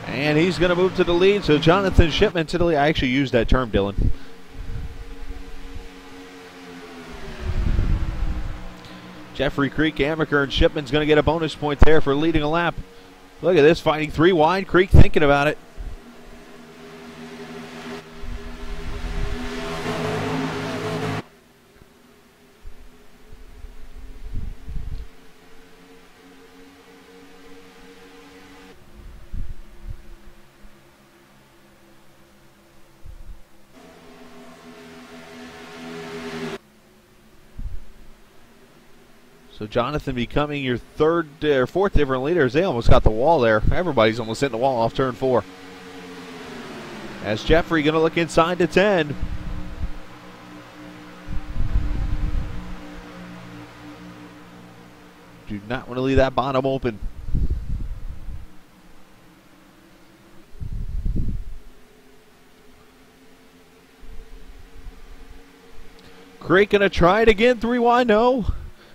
And he's going to move to the lead, so Jonathan Shipman to the lead. I actually used that term, Dylan. Jeffrey Creek, Amaker, and Shipman's going to get a bonus point there for leading a lap. Look at this, fighting 3 wide. Creek thinking about it. So Jonathan becoming your third or fourth different leaders. They almost got the wall there. Everybody's almost hitting the wall off turn 4. As Jeffrey going to look inside to 10. Do not want to leave that bottom open. Creek going to try it again. 3 wide, no.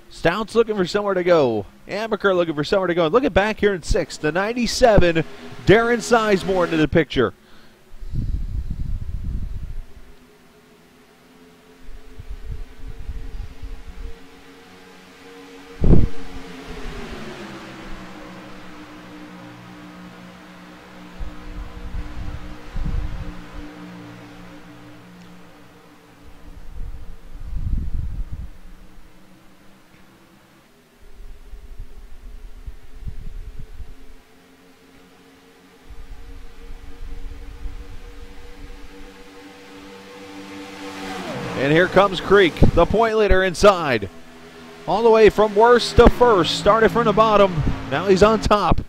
Stout's looking for somewhere to go. Amaker looking for somewhere to go. Look at back here in 6th. The 97, Darren Sizemore into the picture. And here comes Creek, the point leader inside. All the way from worst to first. Started from the bottom. Now he's on top.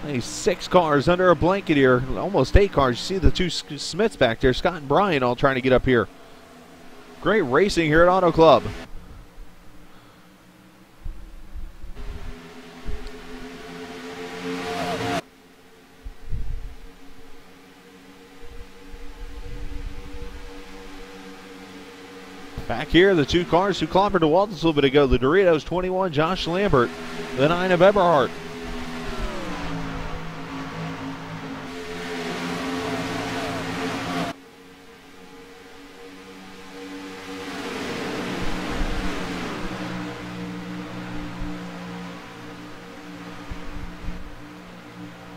He's 6 cars under a blanket here. Almost 8 cars. You see the 2 Smiths back there. Scott and Brian all trying to get up here. Great racing here at Auto Club. Back here, the 2 cars who clobbered the Waltons a little bit ago. The Doritos 21, Josh Lambert. The 9 of Eberhardt.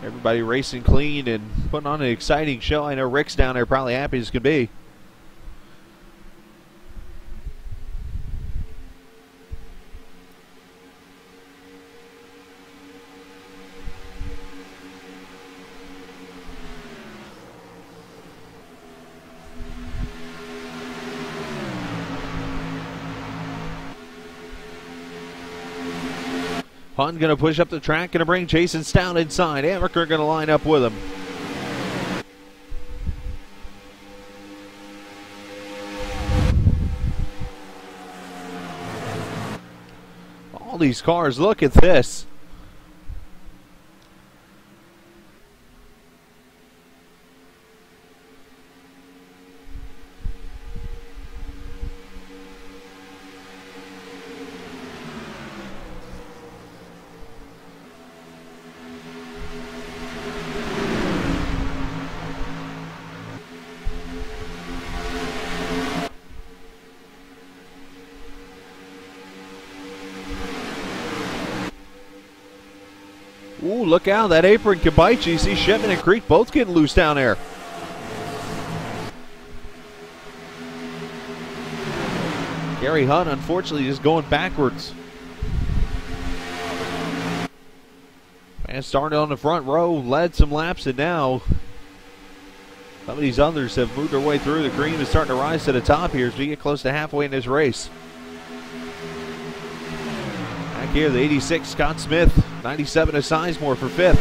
Everybody racing clean and putting on an exciting show. I know Rick's down there probably happy as can be. Hun going to push up the track, going to bring Jason Stout inside. Amaker going to line up with him. All these cars, look at this. Ooh, look out. That apron can bite you. You see Shipman and Creek both getting loose down there. Gary Hunt, unfortunately, just going backwards. And started on the front row, led some laps, and now some of these others have moved their way through. The cream is starting to rise to the top here as we get close to halfway in this race. Back here, the 86, Scott Smith. 97 to Sizemore for 5th.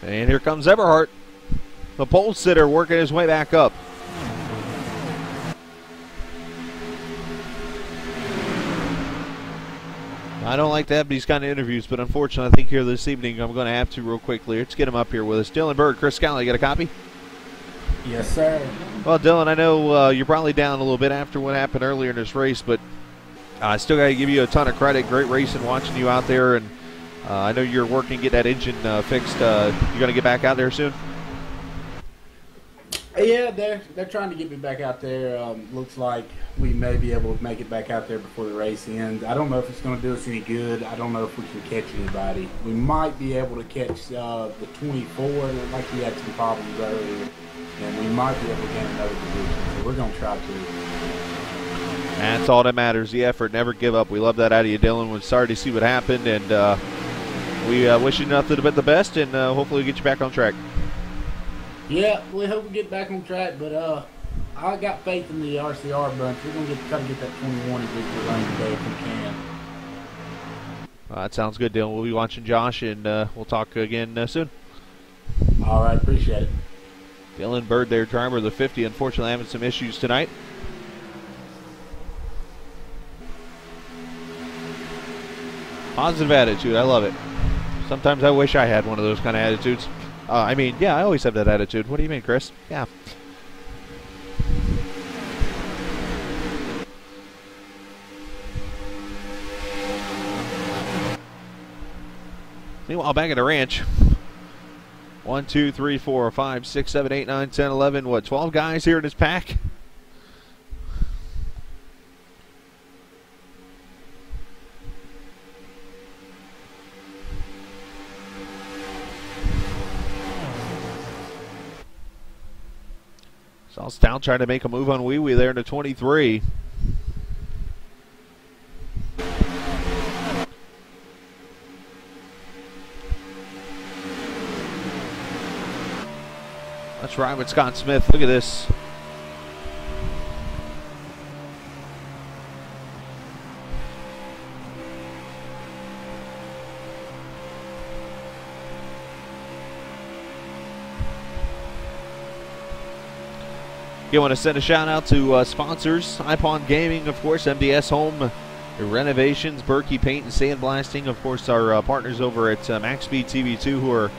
And here comes Eberhardt. The pole sitter working his way back up. I don't like to have these kind of interviews, but unfortunately, I think here this evening I'm going to have to real quickly. Let's get him up here with us. Dylan Bird, Chris Scally, you got a copy? Yes, sir. Well, Dylan, I know you're probably down a little bit after what happened earlier in this race, but I still got to give you a ton of credit. Great racing, watching you out there, and I know you're working to get that engine fixed. You going to get back out there soon? Yeah, they're trying to get me back out there. Looks like we may be able to make it back out there before the race ends. I don't know if it's going to do us any good. I don't know if we can catch anybody. We might be able to catch the 24. Looked like he had some problems earlier, and we might be able to gain another position. So we're going to try to. That's all that matters, the effort. Never give up. We love that out of you, Dylan. We're sorry to see what happened, and we wish you nothing but the best, and hopefully we get you back on track. Yeah, we hope we get back on track, but I got faith in the RCR bunch. We're going to try to get that 21 if we can run today if we can. That sounds good, Dylan. We'll be watching Josh, and we'll talk again soon. All right, appreciate it. Dylan Bird there, driver of the 50, unfortunately having some issues tonight. Positive attitude, I love it. Sometimes I wish I had one of those kind of attitudes. I mean, yeah, I always have that attitude. What do you mean, Chris? Yeah. Meanwhile, back at the ranch. 1, 2, 3, 4, 5, 6, 7, 8, 9, 10, 11, what, 12 guys here in this pack? Saw Stout trying to make a move on Wee Wee there in the 23. Let's ride with Scott Smith. Look at this. You want to send a shout out to sponsors, iPon Gaming, of course, MDS Home Renovations, Berkey Paint and Sandblasting, of course, our partners over at Max Speed TV2 who are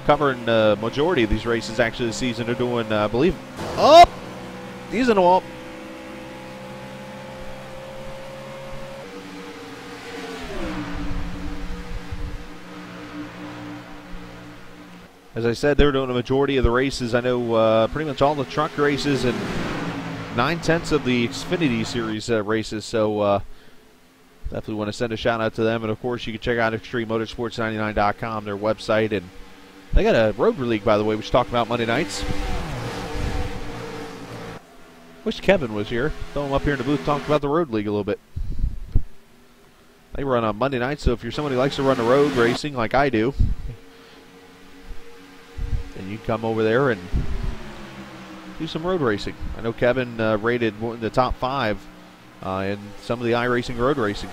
covering the majority of these races actually this season. They're doing, I believe, he's in the wall. As I said, they're doing a majority of the races. I know pretty much all the truck races and 9/10 of the Xfinity Series races. So definitely want to send a shout out to them. And of course, you can check out ExtremeMotorsports99.com, their website. And they got a road league, by the way, which talked about Monday nights. Wish Kevin was here. Throw him up here in the booth, talk about the road league a little bit. They run on Monday nights, so if you're somebody who likes to run the road racing like I do, and you come over there and do some road racing. I know Kevin rated in the top 5 in some of the iRacing road racing.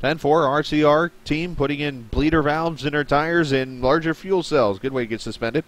And for RCR team putting in bleeder valves in their tires and larger fuel cells. Good way to get suspended.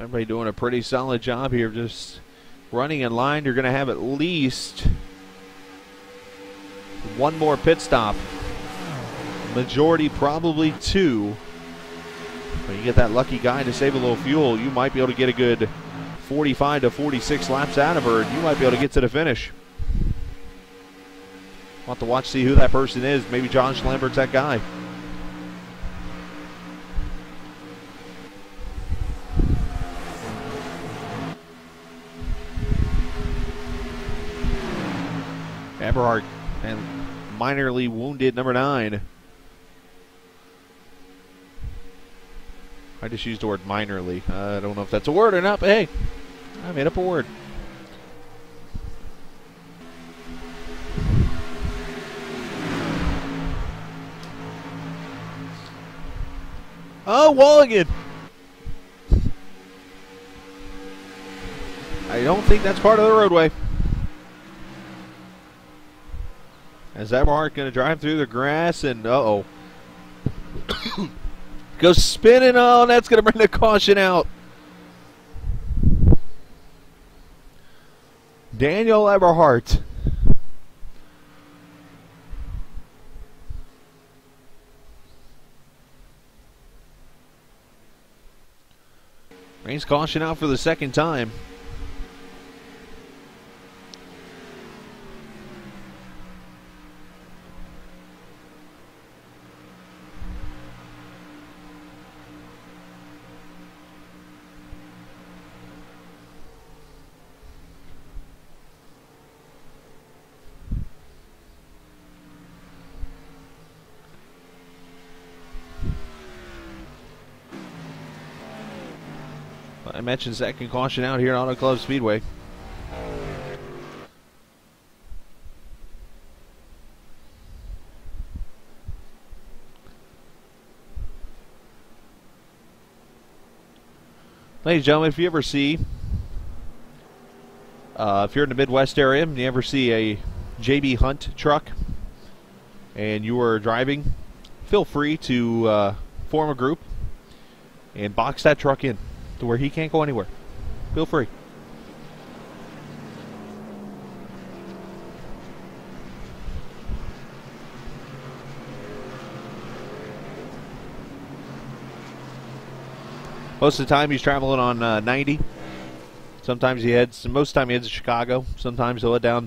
Everybody doing a pretty solid job here, just running in line. You're going to have at least one more pit stop. Majority probably 2. But you get that lucky guy to save a little fuel, you might be able to get a good 45 to 46 laps out of her, and you might be able to get to the finish. We'll have to watch, see who that person is. Maybe Josh Lambert's that guy. Eberhard and minorly wounded number 9. I just used the word minorly. I don't know if that's a word or not, but hey, I made up a word. Oh, Walligan! I don't think that's part of the roadway. As Eberhardt going to drive through the grass, and uh-oh. Goes spinning. Oh, that's going to bring the caution out. Daniel Eberhardt. Brings caution out for the second time. I mentioned second caution out here at Auto Club Speedway. Ladies and gentlemen, if you ever see, if you're in the Midwest area and you ever see a JB Hunt truck and you are driving, feel free to form a group and box that truck in to where he can't go anywhere. Feel free. Most of the time he's traveling on 90. Sometimes he heads, most of the time he heads to Chicago. Sometimes he'll head down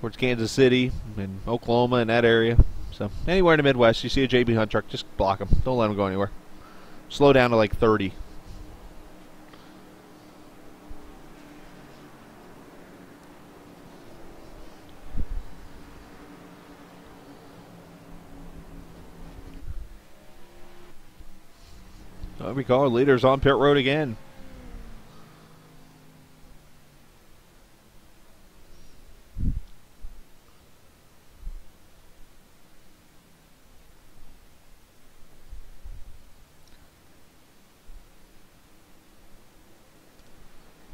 towards Kansas City and Oklahoma and that area. So anywhere in the Midwest, you see a JB Hunt truck, just block him. Don't let him go anywhere. Slow down to like 30. We call our leaders on pit road again.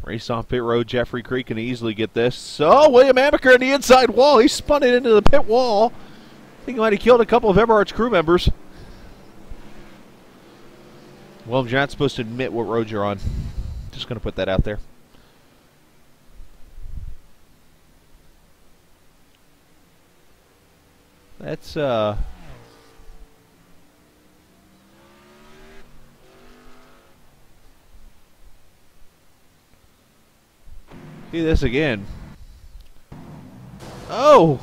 Race off pit road. Jeffrey Creek can easily get this. Oh, William Amaker on the inside wall. He spun it into the pit wall. I think he might have killed a couple of Eberhardt's crew members. Well, you're not supposed to admit what road you're on. Just going to put that out there. That's, see this again. Oh!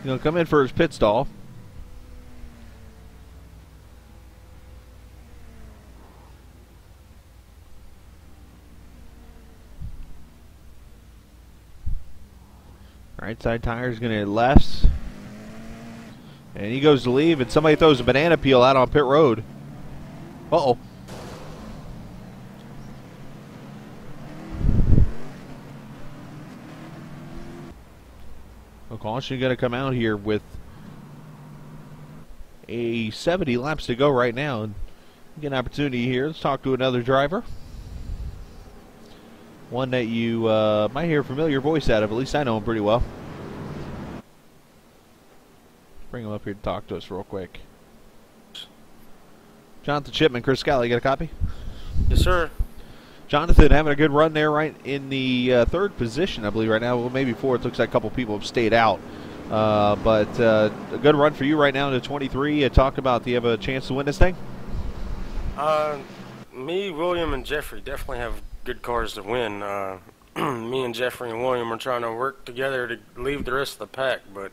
He'll come in for his pit stall. Right side tire is going to left. And he goes to leave, and somebody throws a banana peel out on pit road. Uh-oh. Caution going to come out here with a 70 laps to go right now. And get an opportunity here. Let's talk to another driver. One that you might hear a familiar voice out of. At least I know him pretty well. Bring him up here to talk to us real quick. Jonathan Shipman, Chris Scally, got a copy? Yes, sir. Jonathan having a good run there, right in the third position, I believe, right now. Well, maybe fourth. Looks like a couple people have stayed out. But a good run for you right now into 23. Talk about, do you have a chance to win this thing? Me, William, and Jeffrey definitely have good cars to win. Me and Jeffrey and William are trying to work together to leave the rest of the pack. But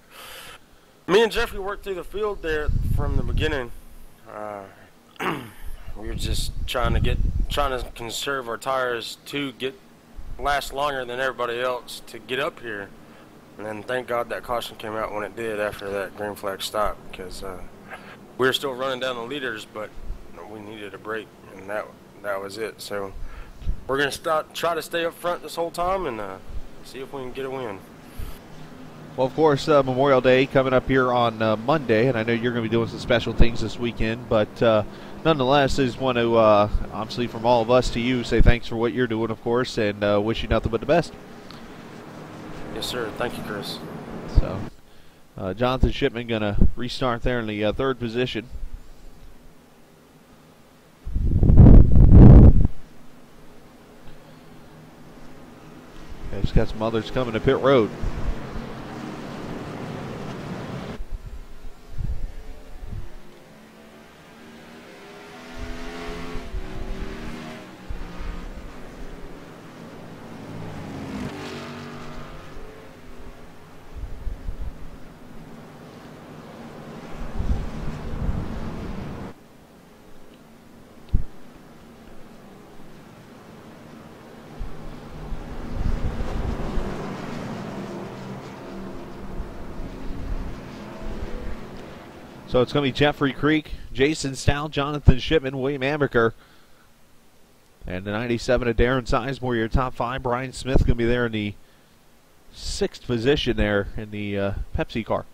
me and Jeffrey worked through the field there from the beginning. We were just trying to conserve our tires to last longer than everybody else to get up here. And then thank God that caution came out when it did after that green flag stop, because we were still running down the leaders, but we needed a break, and that was it. So we're going to try to stay up front this whole time and see if we can get a win. Well, of course, Memorial Day coming up here on Monday, and I know you're going to be doing some special things this weekend, but nonetheless, I just want to, obviously from all of us to you, say thanks for what you're doing, of course, and wish you nothing but the best. Yes, sir. Thank you, Chris. So, Jonathan Shipman going to restart there in the third position. He's got some others coming to pit road. So it's going to be Jeffrey Creek, Jason Stout, Jonathan Shipman, William Amaker, and the 97 of Darren Sizemore, your top five. Brian Smith going to be there in the sixth position there in the Pepsi car.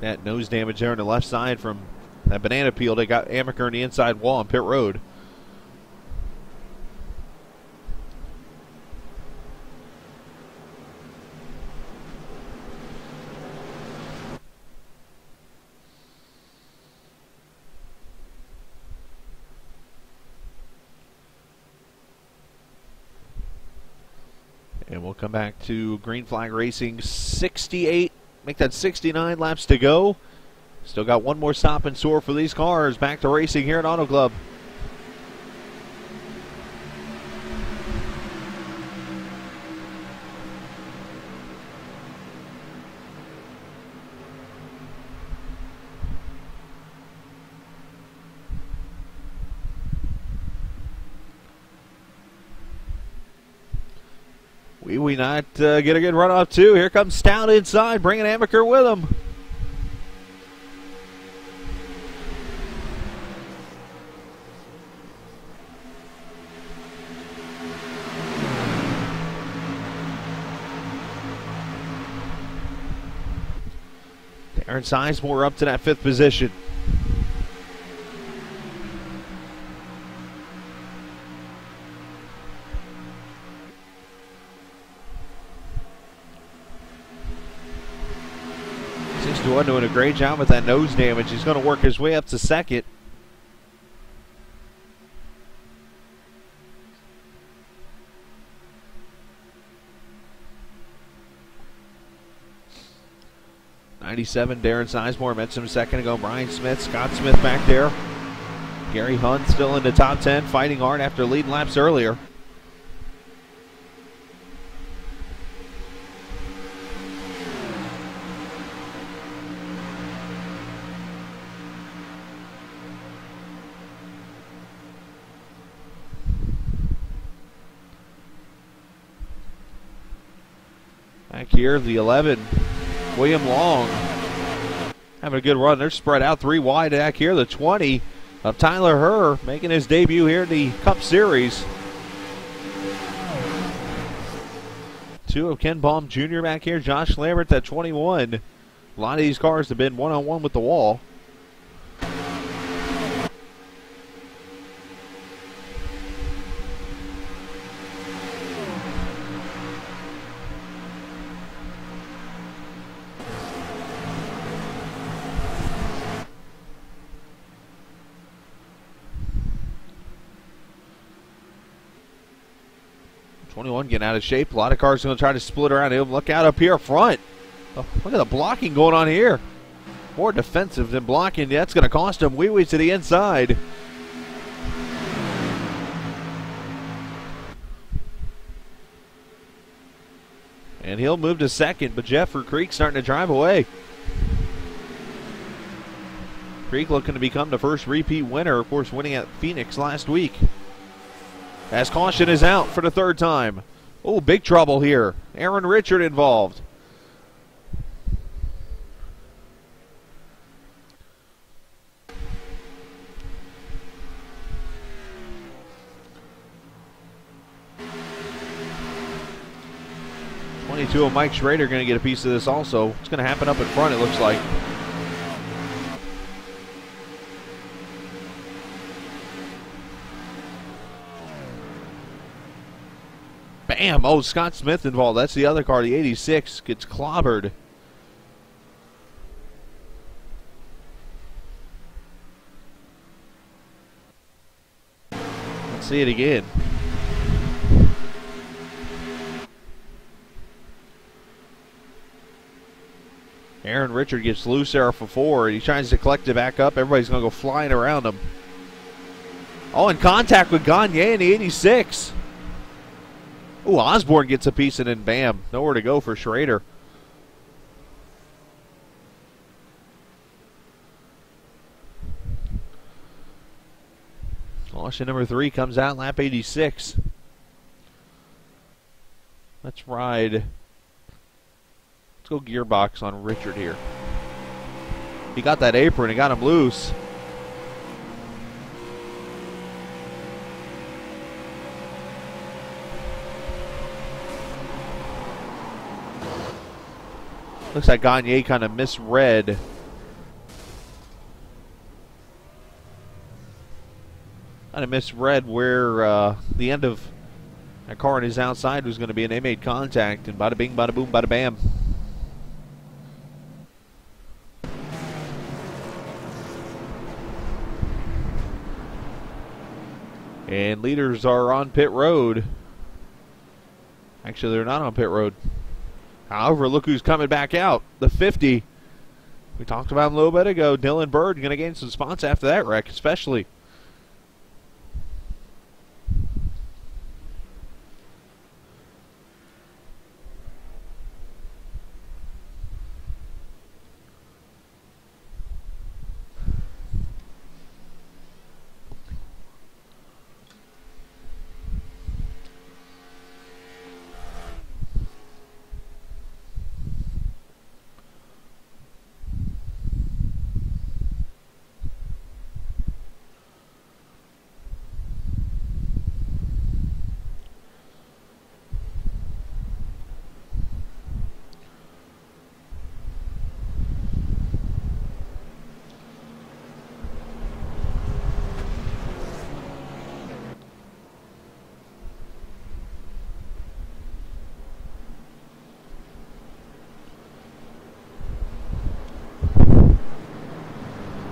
That nose damage there on the left side from that banana peel. They got Amaker on the inside wall on pit road. And we'll come back to Green Flag Racing. 68, make that 69 laps to go. Still got one more stop in store for these cars. Back to racing here at Auto Club. We not get a good run off too. Here comes Stout inside, bringing Amaker with him. Darren Sizemore up to that fifth position. Doing a great job with that nose damage. He's going to work his way up to second. '97, Darren Sizemore mentioned him a second ago. Brian Smith, Scott Smith back there. Gary Hunt still in the top 10, fighting hard after leading laps earlier. Back here, the 11, William Long, having a good run. They're spread out three wide back here. The 20 of Tyler Herr making his debut here in the Cup Series. 2 of Ken Baum Jr. back here. Josh Lambert, that 21. A lot of these cars have been one-on-one with the wall. Getting out of shape. A lot of cars going to try to split around him. Look out up here front. Oh, look at the blocking going on here. More defensive than blocking. That's going to cost him. Wee-wee to the inside. And he'll move to second, but Jeffrey Creek starting to drive away. Creek looking to become the first repeat winner, of course, winning at Phoenix last week. As caution is out for the third time. Oh, big trouble here. Aaron Richard involved. 22 of Mike Schrader going to get a piece of this also. It's going to happen up in front, it looks like. Bam! Oh, Scott Smith involved. That's the other car. The 86 gets clobbered. Let's see it again. Aaron Richard gets loose there for 4. He tries to collect it back up. Everybody's going to go flying around him. Oh, in contact with Gagne in the 86. Ooh, Osborne gets a piece and then bam. Nowhere to go for Schrader. Caution number 3 comes out, lap 86. Let's ride. Let's go gearbox on Richard here. He got that apron and got him loose. Looks like Gagne kind of misread. Kind of misread where the end of that car on his outside was going to be, and they made contact, and bada bing, bada boom, bada bam. And leaders are on pit road. Actually, they're not on pit road. However, look who's coming back out. The 50. We talked about him a little bit ago. Dylan Bird going to gain some spots after that wreck, especially.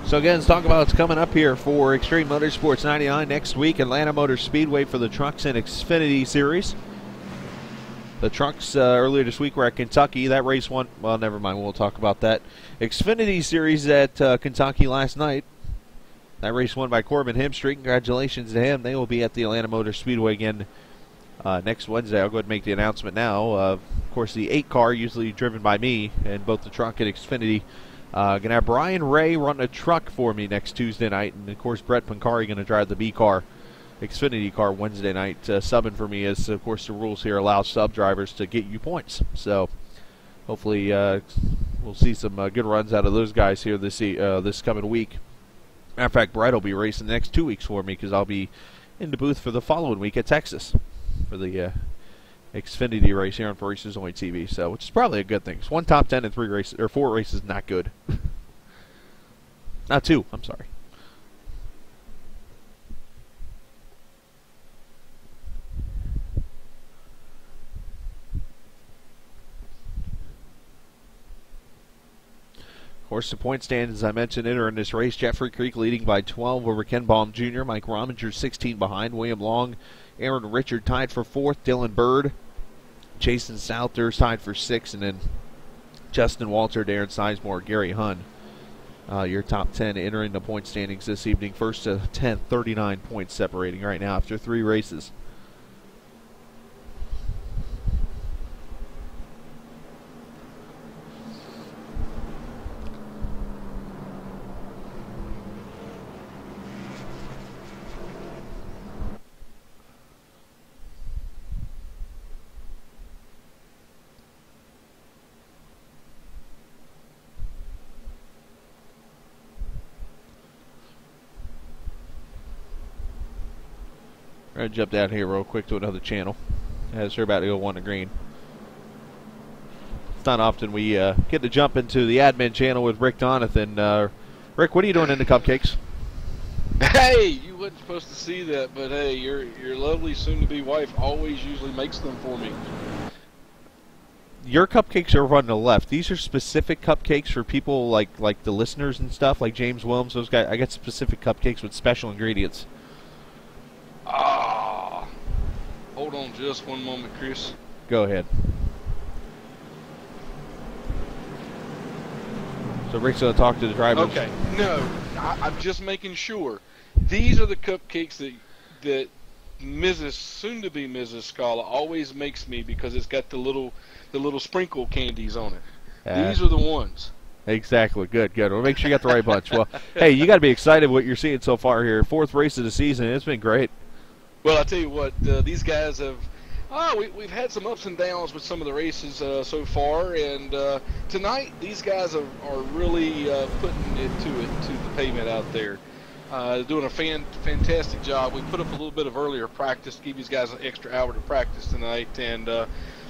So again, let's talk about what's coming up here for Extreme Motorsports 99 next week. Atlanta Motor Speedway for the trucks and Xfinity Series. The trucks earlier this week were at Kentucky. That race won. Well, never mind. We'll talk about that. Xfinity Series at Kentucky last night. That race won by Corbin Hemstreet. Congratulations to him. They will be at the Atlanta Motor Speedway again next Wednesday. I'll go ahead and make the announcement now. Of course, the 8 car, usually driven by me, and both the truck and Xfinity. Going to have Brian Ray run a truck for me next Tuesday night. And, of course, Brett Pancari going to drive the B car, Xfinity car, Wednesday night. Subbing for me as, of course, the rules here allow sub-drivers to get you points. So, hopefully, we'll see some good runs out of those guys here this coming week. Matter of fact, Brett will be racing the next 2 weeks for me because I'll be in the booth for the following week at Texas for the Xfinity race here on For Races Only TV, so which is probably a good thing. It's 1 top 10 and 3 races or 4 races, not good. Not 2. I'm sorry. Of course, the point stands, as I mentioned, enter in this race. Jeffrey Creek leading by 12 over Ken Baum Jr. Mike Rominger 16 behind. William Long, Aaron Richard tied for 4th. Dylan Bird, Jason Souther tied for 6th, and then Justin Walter, Darren Sizemore, Gary Hunn. Your top 10 entering the point standings this evening. First to 10th, 39 points separating right now after 3 races. I'm going to jump down here real quick to another channel as we're about to go 1 to green. It's not often we get to jump into the admin channel with Rick Donathan. Rick, what are you doing in the cupcakes? Hey, you wasn't supposed to see that, but hey, your lovely soon-to-be wife always usually makes them for me. Your cupcakes are on the left. These are specific cupcakes for people like the listeners and stuff, like James Williams. Those guys. I got specific cupcakes with special ingredients. Ah, hold on just one moment, Chris. Go ahead. So Rick's going to talk to the driver. Okay, no, I'm just making sure. These are the cupcakes that Mrs. soon-to-be Mrs. Scala always makes me because it's got the little sprinkle candies on it. These are the ones. Exactly. Good. We'll make sure you got the right bunch. Well, hey, you got to be excited what you're seeing so far here. 4th race of the season. It's been great. Well, I tell you what, these guys have. We've had some ups and downs with some of the races so far, and tonight these guys are really putting it to the pavement out there. Doing a fantastic job. We put up a little bit of earlier practice to give these guys an extra hour to practice tonight, and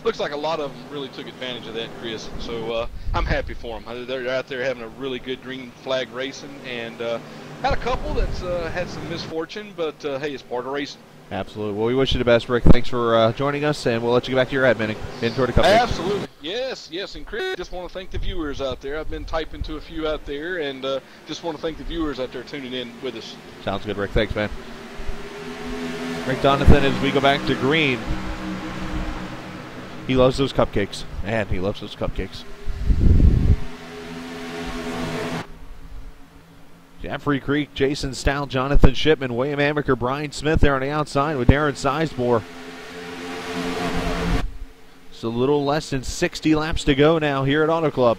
looks like a lot of them really took advantage of that, Chris. So I'm happy for them. They're out there having a really good green flag racing, and had a couple that's had some misfortune, but hey, it's part of racing. Absolutely. Well, we wish you the best, Rick. Thanks for joining us, and we'll let you get back to your admin and toward the cupcakes. Absolutely. Yes. And Chris, just want to thank the viewers out there. I've been typing to a few out there, and just want to thank the viewers out there tuning in with us. Sounds good, Rick. Thanks, man. Rick Donathan, as we go back to green, he loves those cupcakes. Man, he loves those cupcakes. Jeffrey Creek, Jason Stout, Jonathan Shipman, William Amaker, Brian Smith there on the outside with Darren Sizemore. It's a little less than 60 laps to go now here at Auto Club.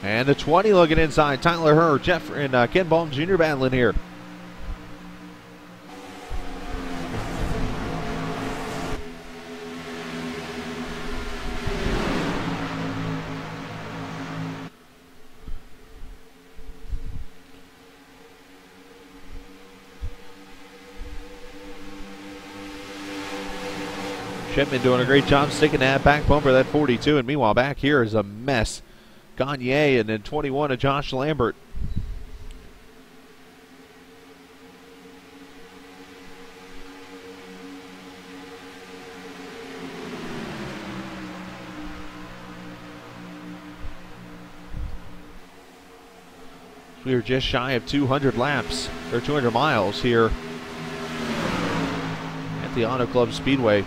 And the 20 looking inside. Tyler Herr, Jeffrey, and Ken Baum Jr. battling here. Shipman doing a great job sticking that back bumper, that 42. And meanwhile, back here is a mess. Gagne and then 21 of Josh Lambert. We are just shy of 200 laps, or 200 miles here at the Auto Club Speedway.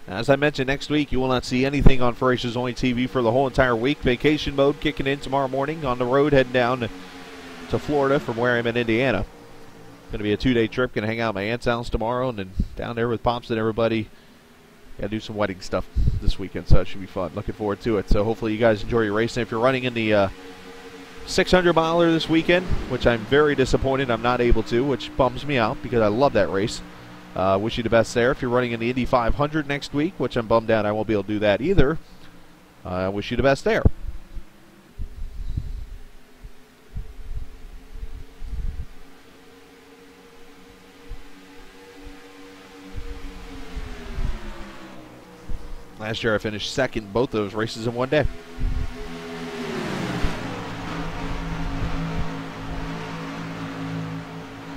As I mentioned, next week you will not see anything on Ferocious Only TV for the whole entire week. Vacation mode kicking in tomorrow morning on the road, heading down to Florida from where I'm in Indiana. Going to be a 2-day trip. Going to hang out at my aunt's house tomorrow and then down there with Pops and everybody. Got to do some wedding stuff this weekend, so it should be fun. Looking forward to it. So hopefully you guys enjoy your racing. If you're running in the 600-miler this weekend, which I'm very disappointed I'm not able to, which bums me out because I love that race. Wish you the best there. If you're running in the Indy 500 next week, which I'm bummed out I won't be able to do that either, I wish you the best there. Last year I finished second both those races in one day.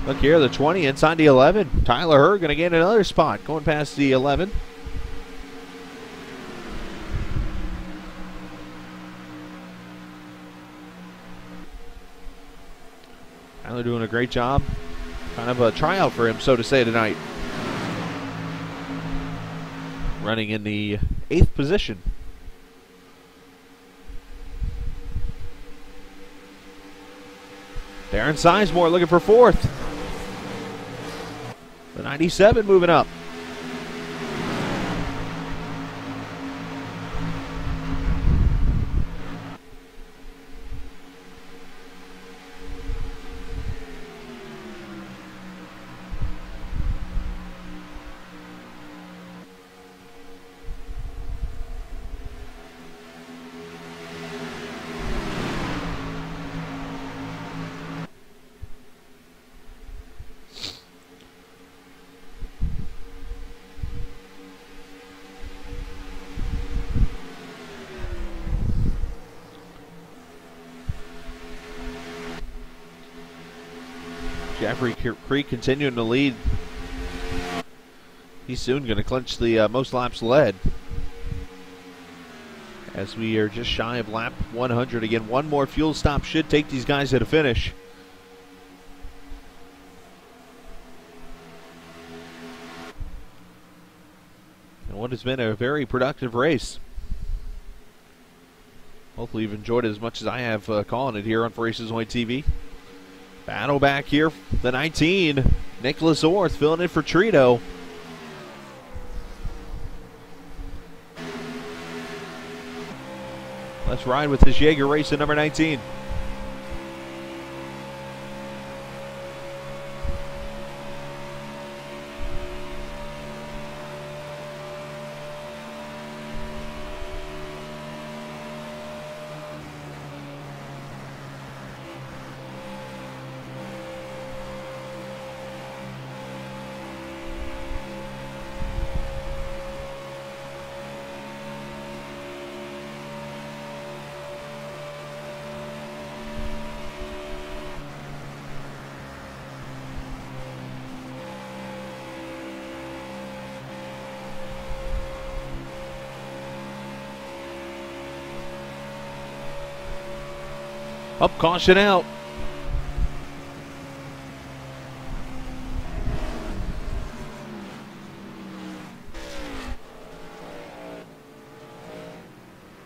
Look here, the 20 inside the 11. Tyler Herr going to get another spot going past the 11. Tyler doing a great job. Kind of a tryout for him, so to say, tonight. Running in the 8th position. Darren Sizemore looking for 4th. The 97 moving up. Jeffrey Creek continuing to lead. He's soon going to clinch the most laps led, as we are just shy of lap 100. Again, one more fuel stop should take these guys to the finish. And what has been a very productive race. Hopefully you've enjoyed it as much as I have calling it here on Races Only TV. Battle back here, the 19, Nicholas Orth filling in for Trito. Let's ride with this Jaeger race at number 19. Up, caution out.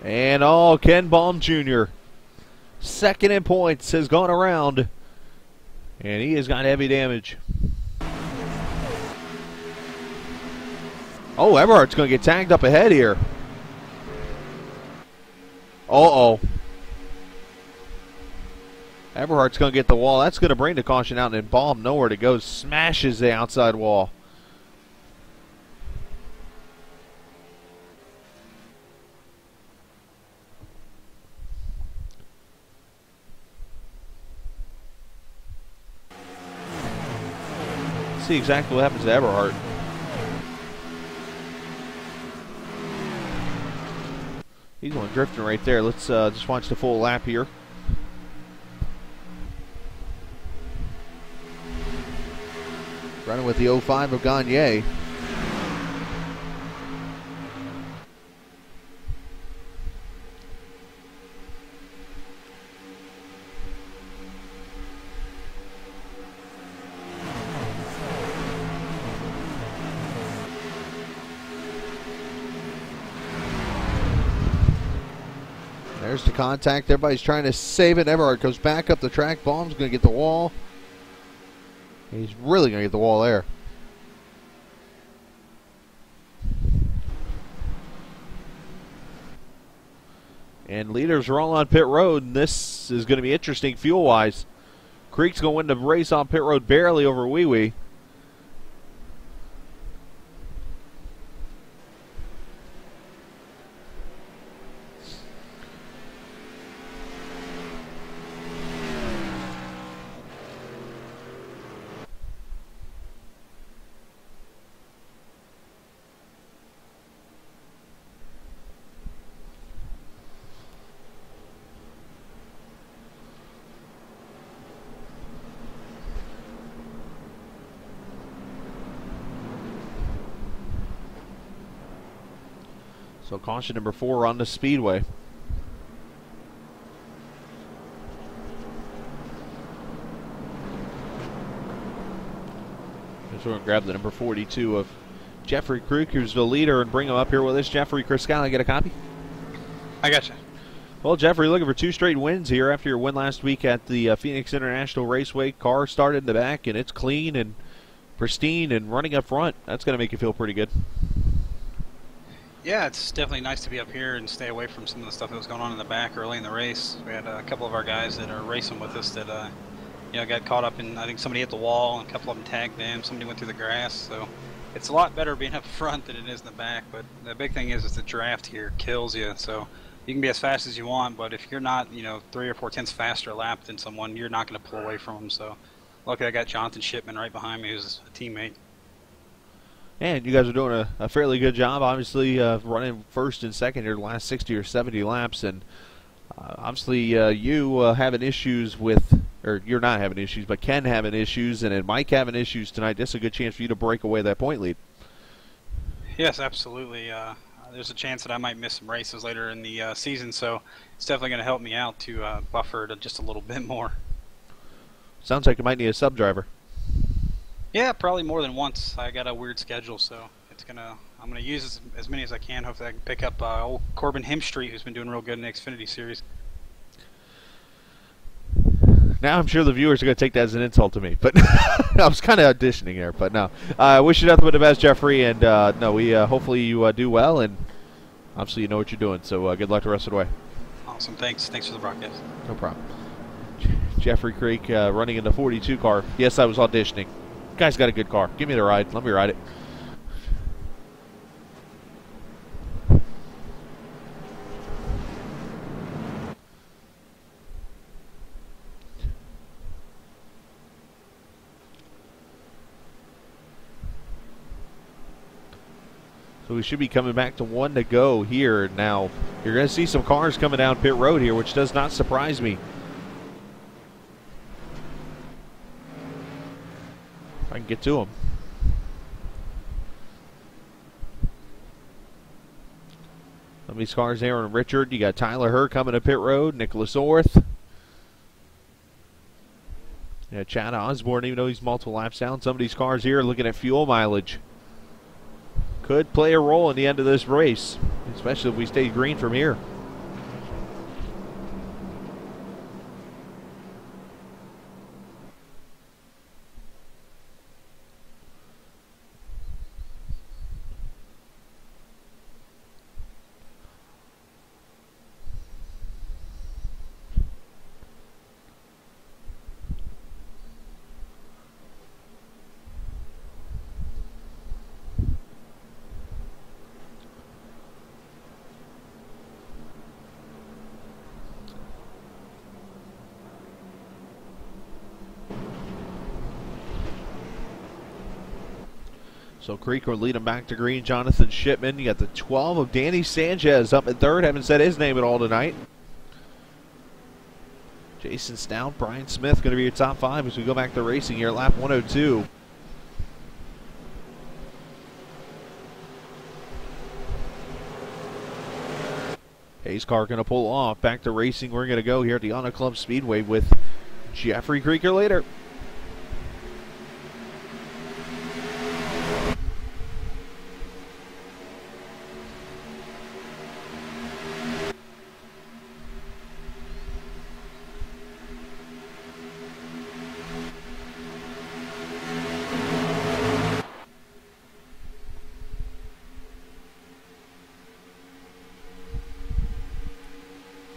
And Ken Baum Jr. second in points has gone around, and he has got heavy damage. Oh, Everhart's going to get tagged up ahead here. Uh-oh. Everhart's going to get the wall. That's going to bring the caution out, and Baum nowhere to go. Smashes the outside wall. Let's see exactly what happens to Everhart. He's going drifting right there. Let's just watch the full lap here. Running with the 05 of Gagne. There's the contact. Everybody's trying to save it. Everhart goes back up the track. Baum's going to get the wall. He's really going to get the wall there. And leaders are all on pit road, and this is going to be interesting fuel-wise. Creek's going to win the race on pit road barely over Wee Wee. So caution number 4 on the speedway. Just going to grab the number 42 of Jeffrey Creek, who's the leader, and bring him up here with us. Jeffrey Criscala, get a copy? I gotcha. Well, Jeffrey, looking for 2 straight wins here after your win last week at the Phoenix International Raceway. Car started in the back, and it's clean and pristine and running up front. That's going to make you feel pretty good. Yeah, it's definitely nice to be up here and stay away from some of the stuff that was going on in the back early in the race. We had a couple of our guys that are racing with us that, got caught up in, I think somebody hit the wall, and a couple of them tagged them, somebody went through the grass, so it's a lot better being up front than it is in the back, but the big thing is the draft here kills you, so you can be as fast as you want, but if you're not, 3 or 4 tenths faster a lap than someone, you're not going to pull away from them, so luckily I got Jonathan Shipman right behind me, who's a teammate. And you guys are doing a fairly good job, obviously, running first and second here the last 60 or 70 laps. And obviously you having issues with or you're not having issues, but Ken having issues, and then Mike having issues tonight, this is a good chance for you to break away that point lead. Yes, absolutely. There's a chance that I might miss some races later in the season, so it's definitely going to help me out to buffer it just a little bit more. Sounds like you might need a sub driver. Yeah, probably more than once. I got a weird schedule, so I'm gonna use as many as I can. Hopefully, I can pick up old Corbin Hemstreet, who's been doing real good in the Xfinity Series. Now I'm sure the viewers are going to take that as an insult to me, but I was kind of auditioning there. But no, I wish you nothing but the best, Jeffrey, and no, we hopefully you do well, and obviously you know what you're doing. So good luck the rest of the way. Awesome, thanks for the broadcast. No problem. Jeffrey Creek running in the 42 car. Yes, I was auditioning. Guy's got a good car. Give me the ride. Let me ride it. So we should be coming back to 1 to go here. Now, you're going to see some cars coming down pit road here, which does not surprise me. If I can get to them. Some of these cars there on Richard. You got Tyler Herr coming to pit road. Nicholas Orth. Yeah, Chad Osborne, even though he's multiple laps down. Some of these cars here are looking at fuel mileage. Could play a role in the end of this race, especially if we stay green from here. So Creek will lead him back to green. Jonathan Shipman. You got the 12 of Danny Sanchez up at third. Haven't said his name at all tonight. Jason Stout, Brian Smith going to be your top 5 as we go back to racing here. Lap 102. Hayes car going to pull off. Back to racing. We're going to go here at the Honda Club Speedway with Jeffrey Creeker later.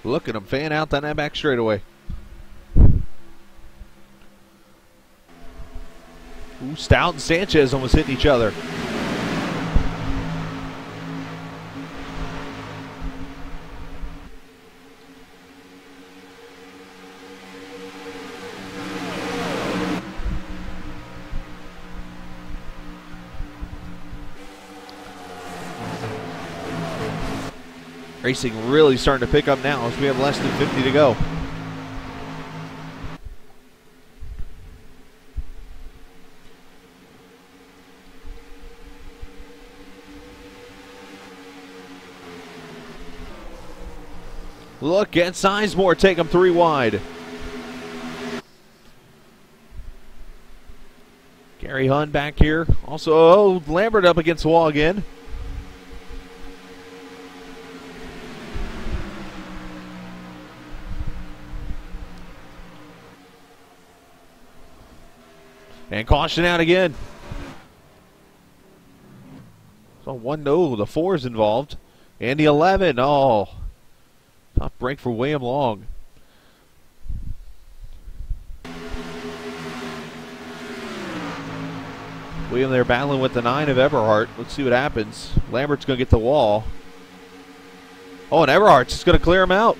Look at him fan out down that back straightaway. Ooh, Stout and Sanchez almost hitting each other. Racing really starting to pick up now as we have less than 50 to go. Look at Sizemore take him 3 wide. Gary Hunn back here. Also, Lambert up against the wall again. And caution out again. So 1-0, the 4 is involved. And the 11, oh. Tough break for William Long. William there battling with the 9 of Everhart. Let's see what happens. Lambert's going to get the wall. Oh, and Everhart's just going to clear him out.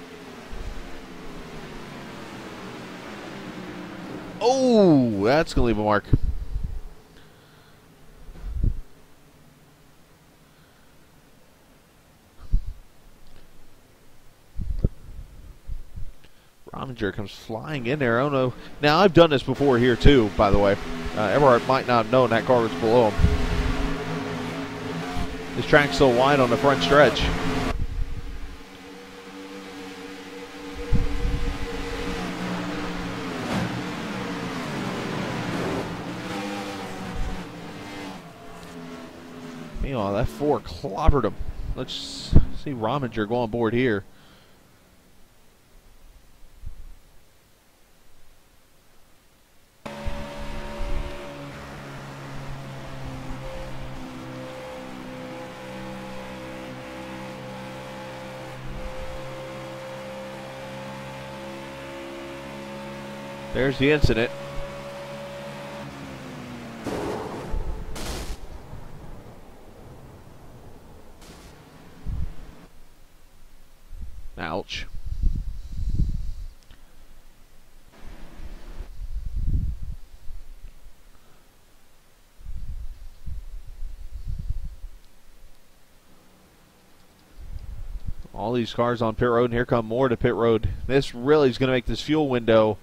Oh, that's going to leave a mark. Rominger comes flying in there. I don't know. Now, I've done this before here, too, by the way. Everhart might not have known that car was below him. This track's so wide on the front stretch. Meanwhile, that 4 clobbered him. Let's see Rominger go on board here. There's the incident. Ouch. All these cars on pit road, and here come more to pit road. This really is going to make this fuel window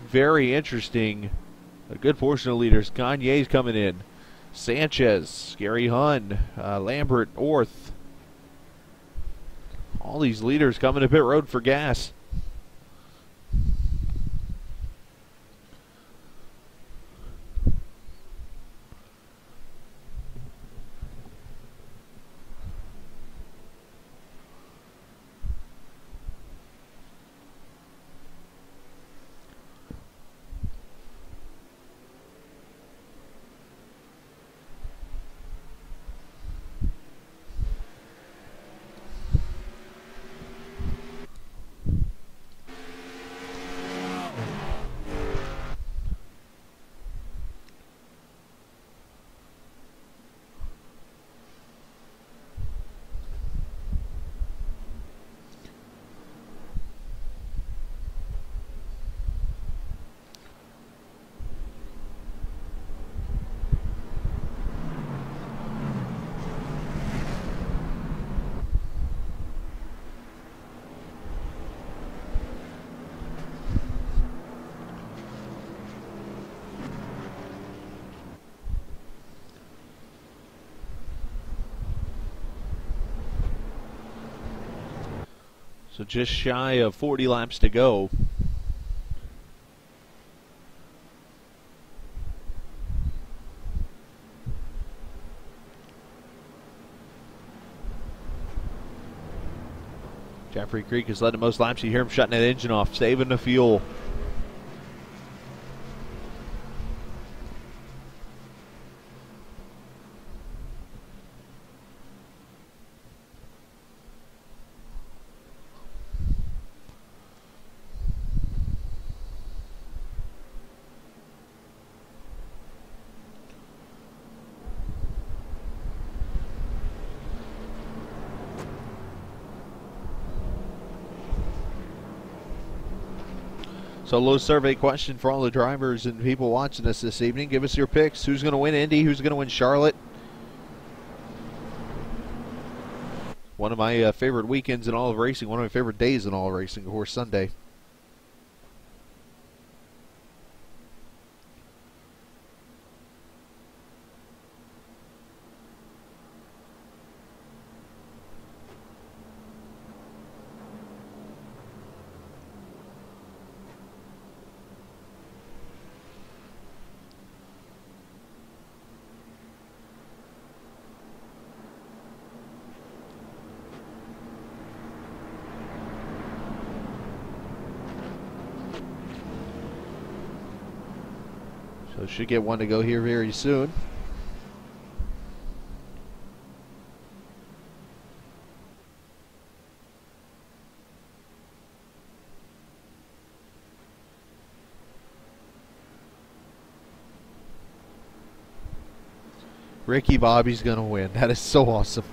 very interesting. A good portion of leaders. Gagne's coming in. Sanchez, Gary Hunn, Lambert, Orth. All these leaders coming to pit road for gas. So just shy of 40 laps to go. Jeffrey Creek has led the most laps. You hear him shutting that engine off, saving the fuel. So, a little survey question for all the drivers and people watching us this evening. Give us your picks. Who's going to win Indy? Who's going to win Charlotte? One of my favorite weekends in all of racing. One of my favorite days in all of racing, of course, Sunday. So should get one to go here very soon. Ricky Bobby's going to win. That is so awesome.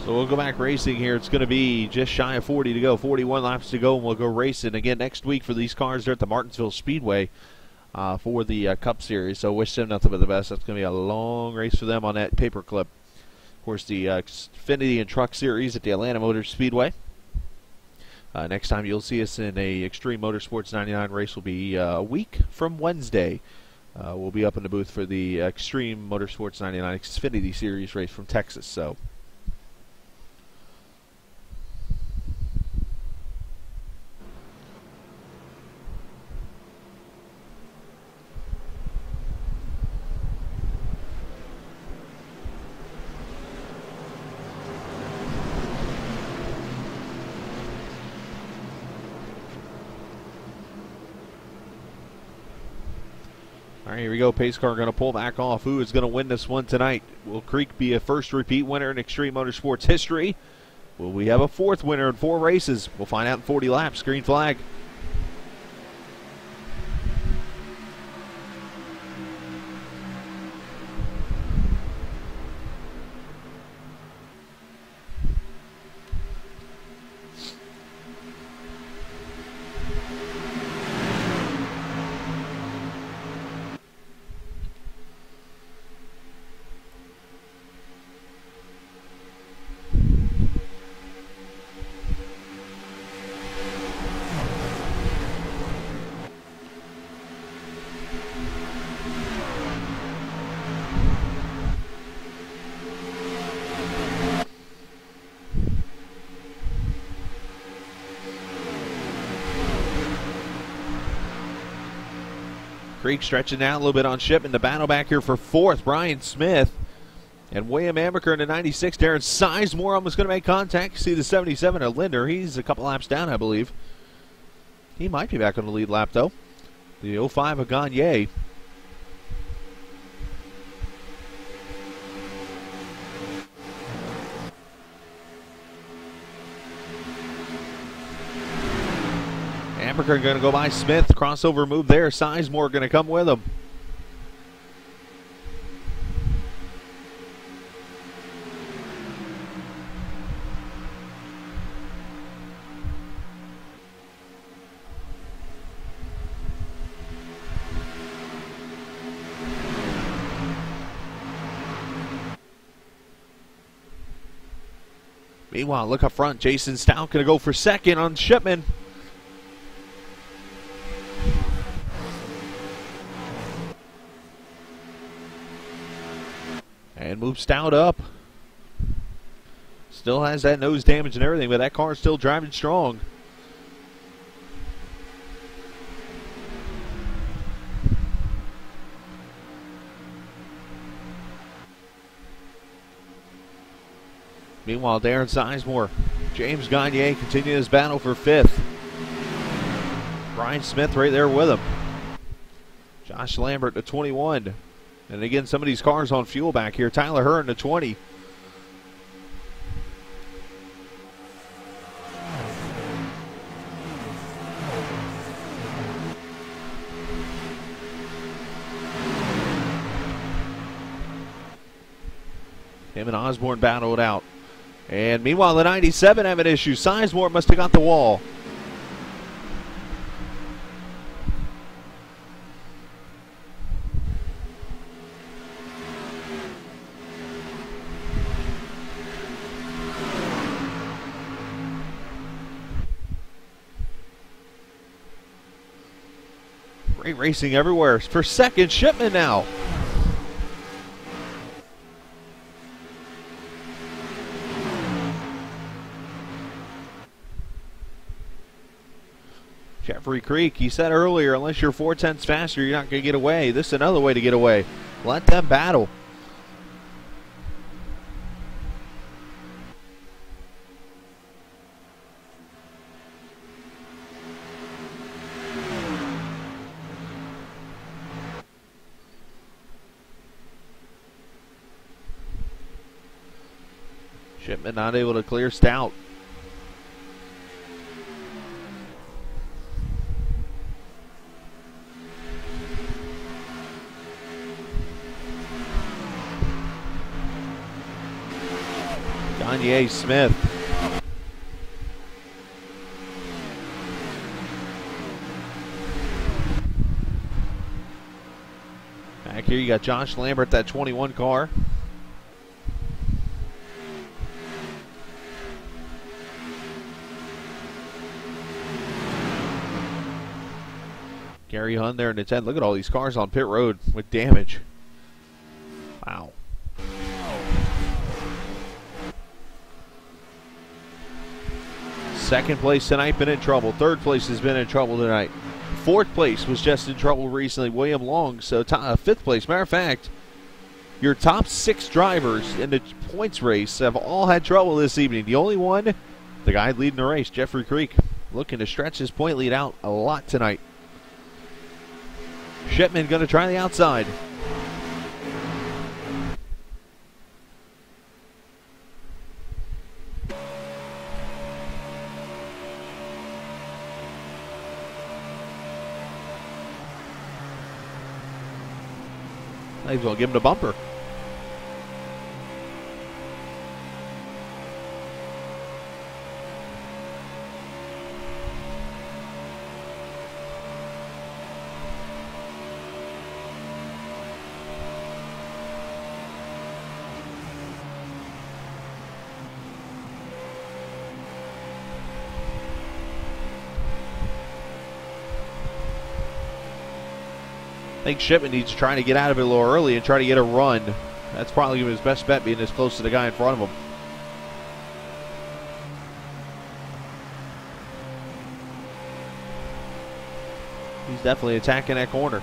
So we'll go back racing here. It's going to be just shy of 40 to go, 41 laps to go, and we'll go racing again next week for these cars. They're at the Martinsville Speedway for the Cup Series. So wish them nothing but the best. That's going to be a long race for them on that paperclip. Of course, the Xfinity and Truck Series at the Atlanta Motor Speedway. Next time you'll see us in a Extreme Motorsports 99 race will be a week from Wednesday. We'll be up in the booth for the Extreme Motorsports 99 Xfinity Series race from Texas. So. All right, here we go. Pace car going to pull back off. Who is going to win this one tonight? Will Creek be a first repeat winner in Extreme Motorsports history? Will we have a fourth winner in 4 races? We'll find out in 40 laps. Green flag. Creek stretching out a little bit on Shipman. The battle back here for 4th, Brian Smith. And William Amaker in the 96. Darren Sizemore almost going to make contact. See the 77 of Linder. He's a couple laps down, I believe. He might be back on the lead lap, though. The 05 of Gagne. Amaker going to go by Smith. Crossover move there. Sizemore going to come with him. Meanwhile, look up front. Jason Stout going to go for second on Shipman. And moves Stout up. Still has that nose damage and everything, but that car is still driving strong. Meanwhile, Darren Sizemore, James Gagne continuing his battle for 5th. Brian Smith right there with him. Josh Lambert to 21. And again, some of these cars on fuel back here. Tyler Hearn to 20. Him and Osborne battled out. And meanwhile, the 97 have an issue. Sizemore must have got the wall. Great racing everywhere. For second, Shipman now. Jeffrey Creek, he said earlier, unless you're 4/10 faster, you're not going to get away. This is another way to get away. Let them battle. Shipman not able to clear Stout. Gagne Kanye Smith. Back here you got Josh Lambert, that 21 car. Gary Hunt there in the 10. Look at all these cars on pit road with damage. Wow. Second place tonight, been in trouble. Third place has been in trouble tonight. Fourth place was just in trouble recently, William Long. So fifth place. Matter of fact, your top 6 drivers in the points race have all had trouble this evening. The only one, the guy leading the race, Jeffrey Creek, looking to stretch his point lead out a lot tonight. Shipman going to try the outside. Might as well give him the bumper. I think Shipman needs to try to get out of it a little early and try to get a run. That's probably his best bet, being this close to the guy in front of him. He's definitely attacking that corner.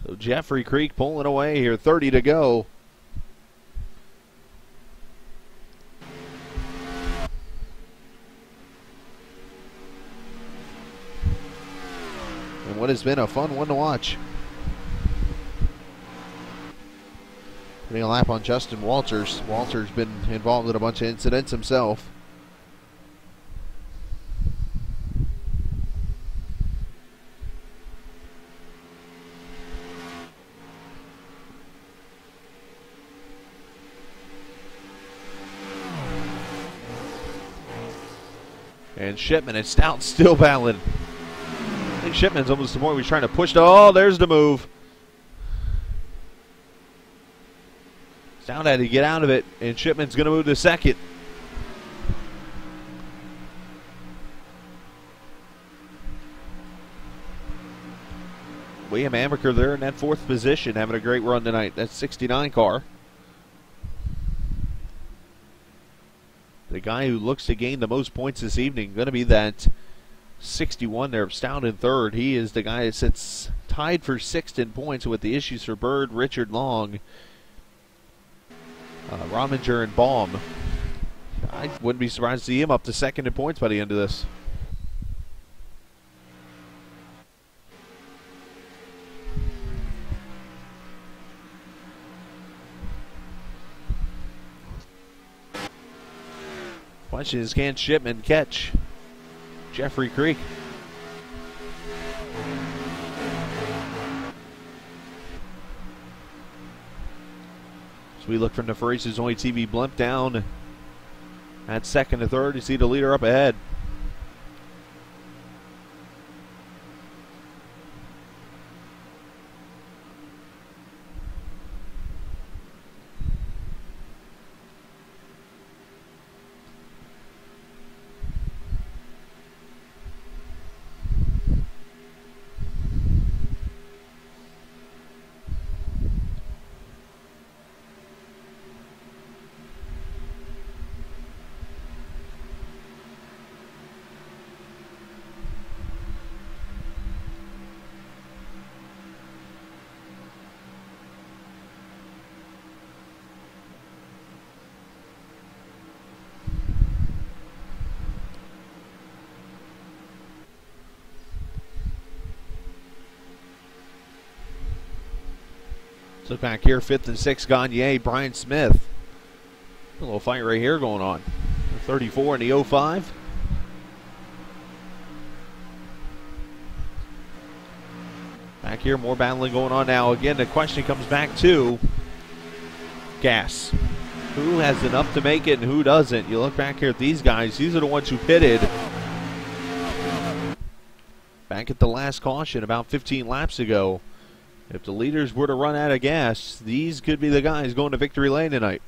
So Jeffrey Creek pulling away here, 30 to go. And what has been a fun one to watch. Putting a lap on Justin Walters. Walters been involved in a bunch of incidents himself. And Shipman and Stout still battling. I think Shipman's almost the point he's trying to push. Oh, there's the move. Stout had to get out of it, and Shipman's going to move to second. William Amaker there in that 4th position, having a great run tonight. That 69 car. The guy who looks to gain the most points this evening going to be that 61 there, Stout in 3rd. He is the guy that sits tied for 6th in points with the issues for Bird, Richard Long, Rominger, and Baum. I wouldn't be surprised to see him up to 2nd in points by the end of this. Question is, can Shipman catch Jeffrey Creek? So we look from the Faraces Only TV blimp down at 2nd and 3rd. You see the leader up ahead. Look back here, 5th and 6th, Gagne, Brian Smith. A little fight right here going on. The 34 and the 05. Back here, more battling going on now. Again, the question comes back to gas. Who has enough to make it and who doesn't? You look back here at these guys. These are the ones who pitted back at the last caution about 15 laps ago. If the leaders were to run out of gas, these could be the guys going to victory lane tonight.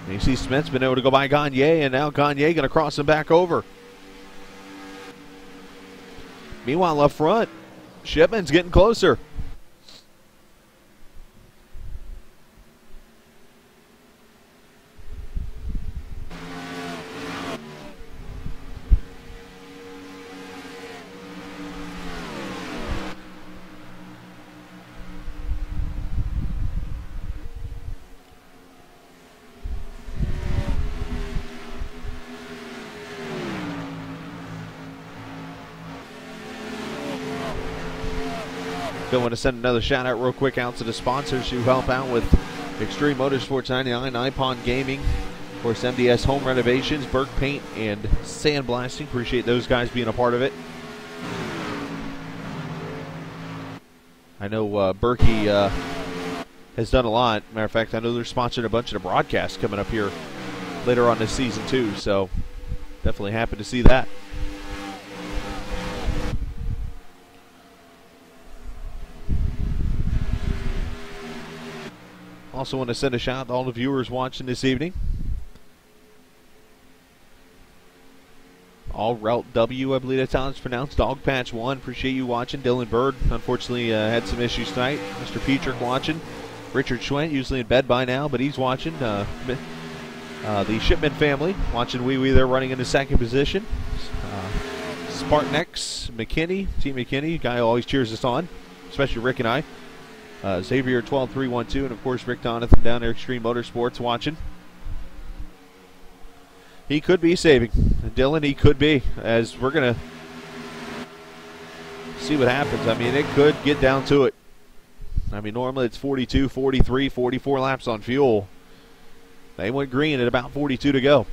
You see Smith's been able to go by Gagne, and now Gagne going to cross him back over. Meanwhile, up front, Shipman's getting closer. I want to send another shout out real quick out to the sponsors who help out with Extreme Motorsports 99, Ipon Gaming, of course MDS Home Renovations, Burke Paint, and Sandblasting. Appreciate those guys being a part of it. I know Berkey has done a lot. Matter of fact, I know they're sponsoring a bunch of the broadcasts coming up here later on this season too, so definitely happy to see that. Also want to send a shout out to all the viewers watching this evening. All Route W, I believe that's how it's pronounced. Dog Patch 1, appreciate you watching. Dylan Bird, unfortunately, had some issues tonight. Mr. Petrick watching. Richard Schwent, usually in bed by now, but he's watching. The Shipman family watching Wee Wee. They're running into second position. Spartan X, McKinney, Team McKinney, guy who always cheers us on, especially Rick and I. Xavier 12312, and of course Rick Donathan down there, Extreme Motorsports, watching. He could be saving. Dylan, he could be, as we're going to see what happens. I mean, it could get down to it. I mean, normally it's 42, 43, 44 laps on fuel. They went green at about 42 to go.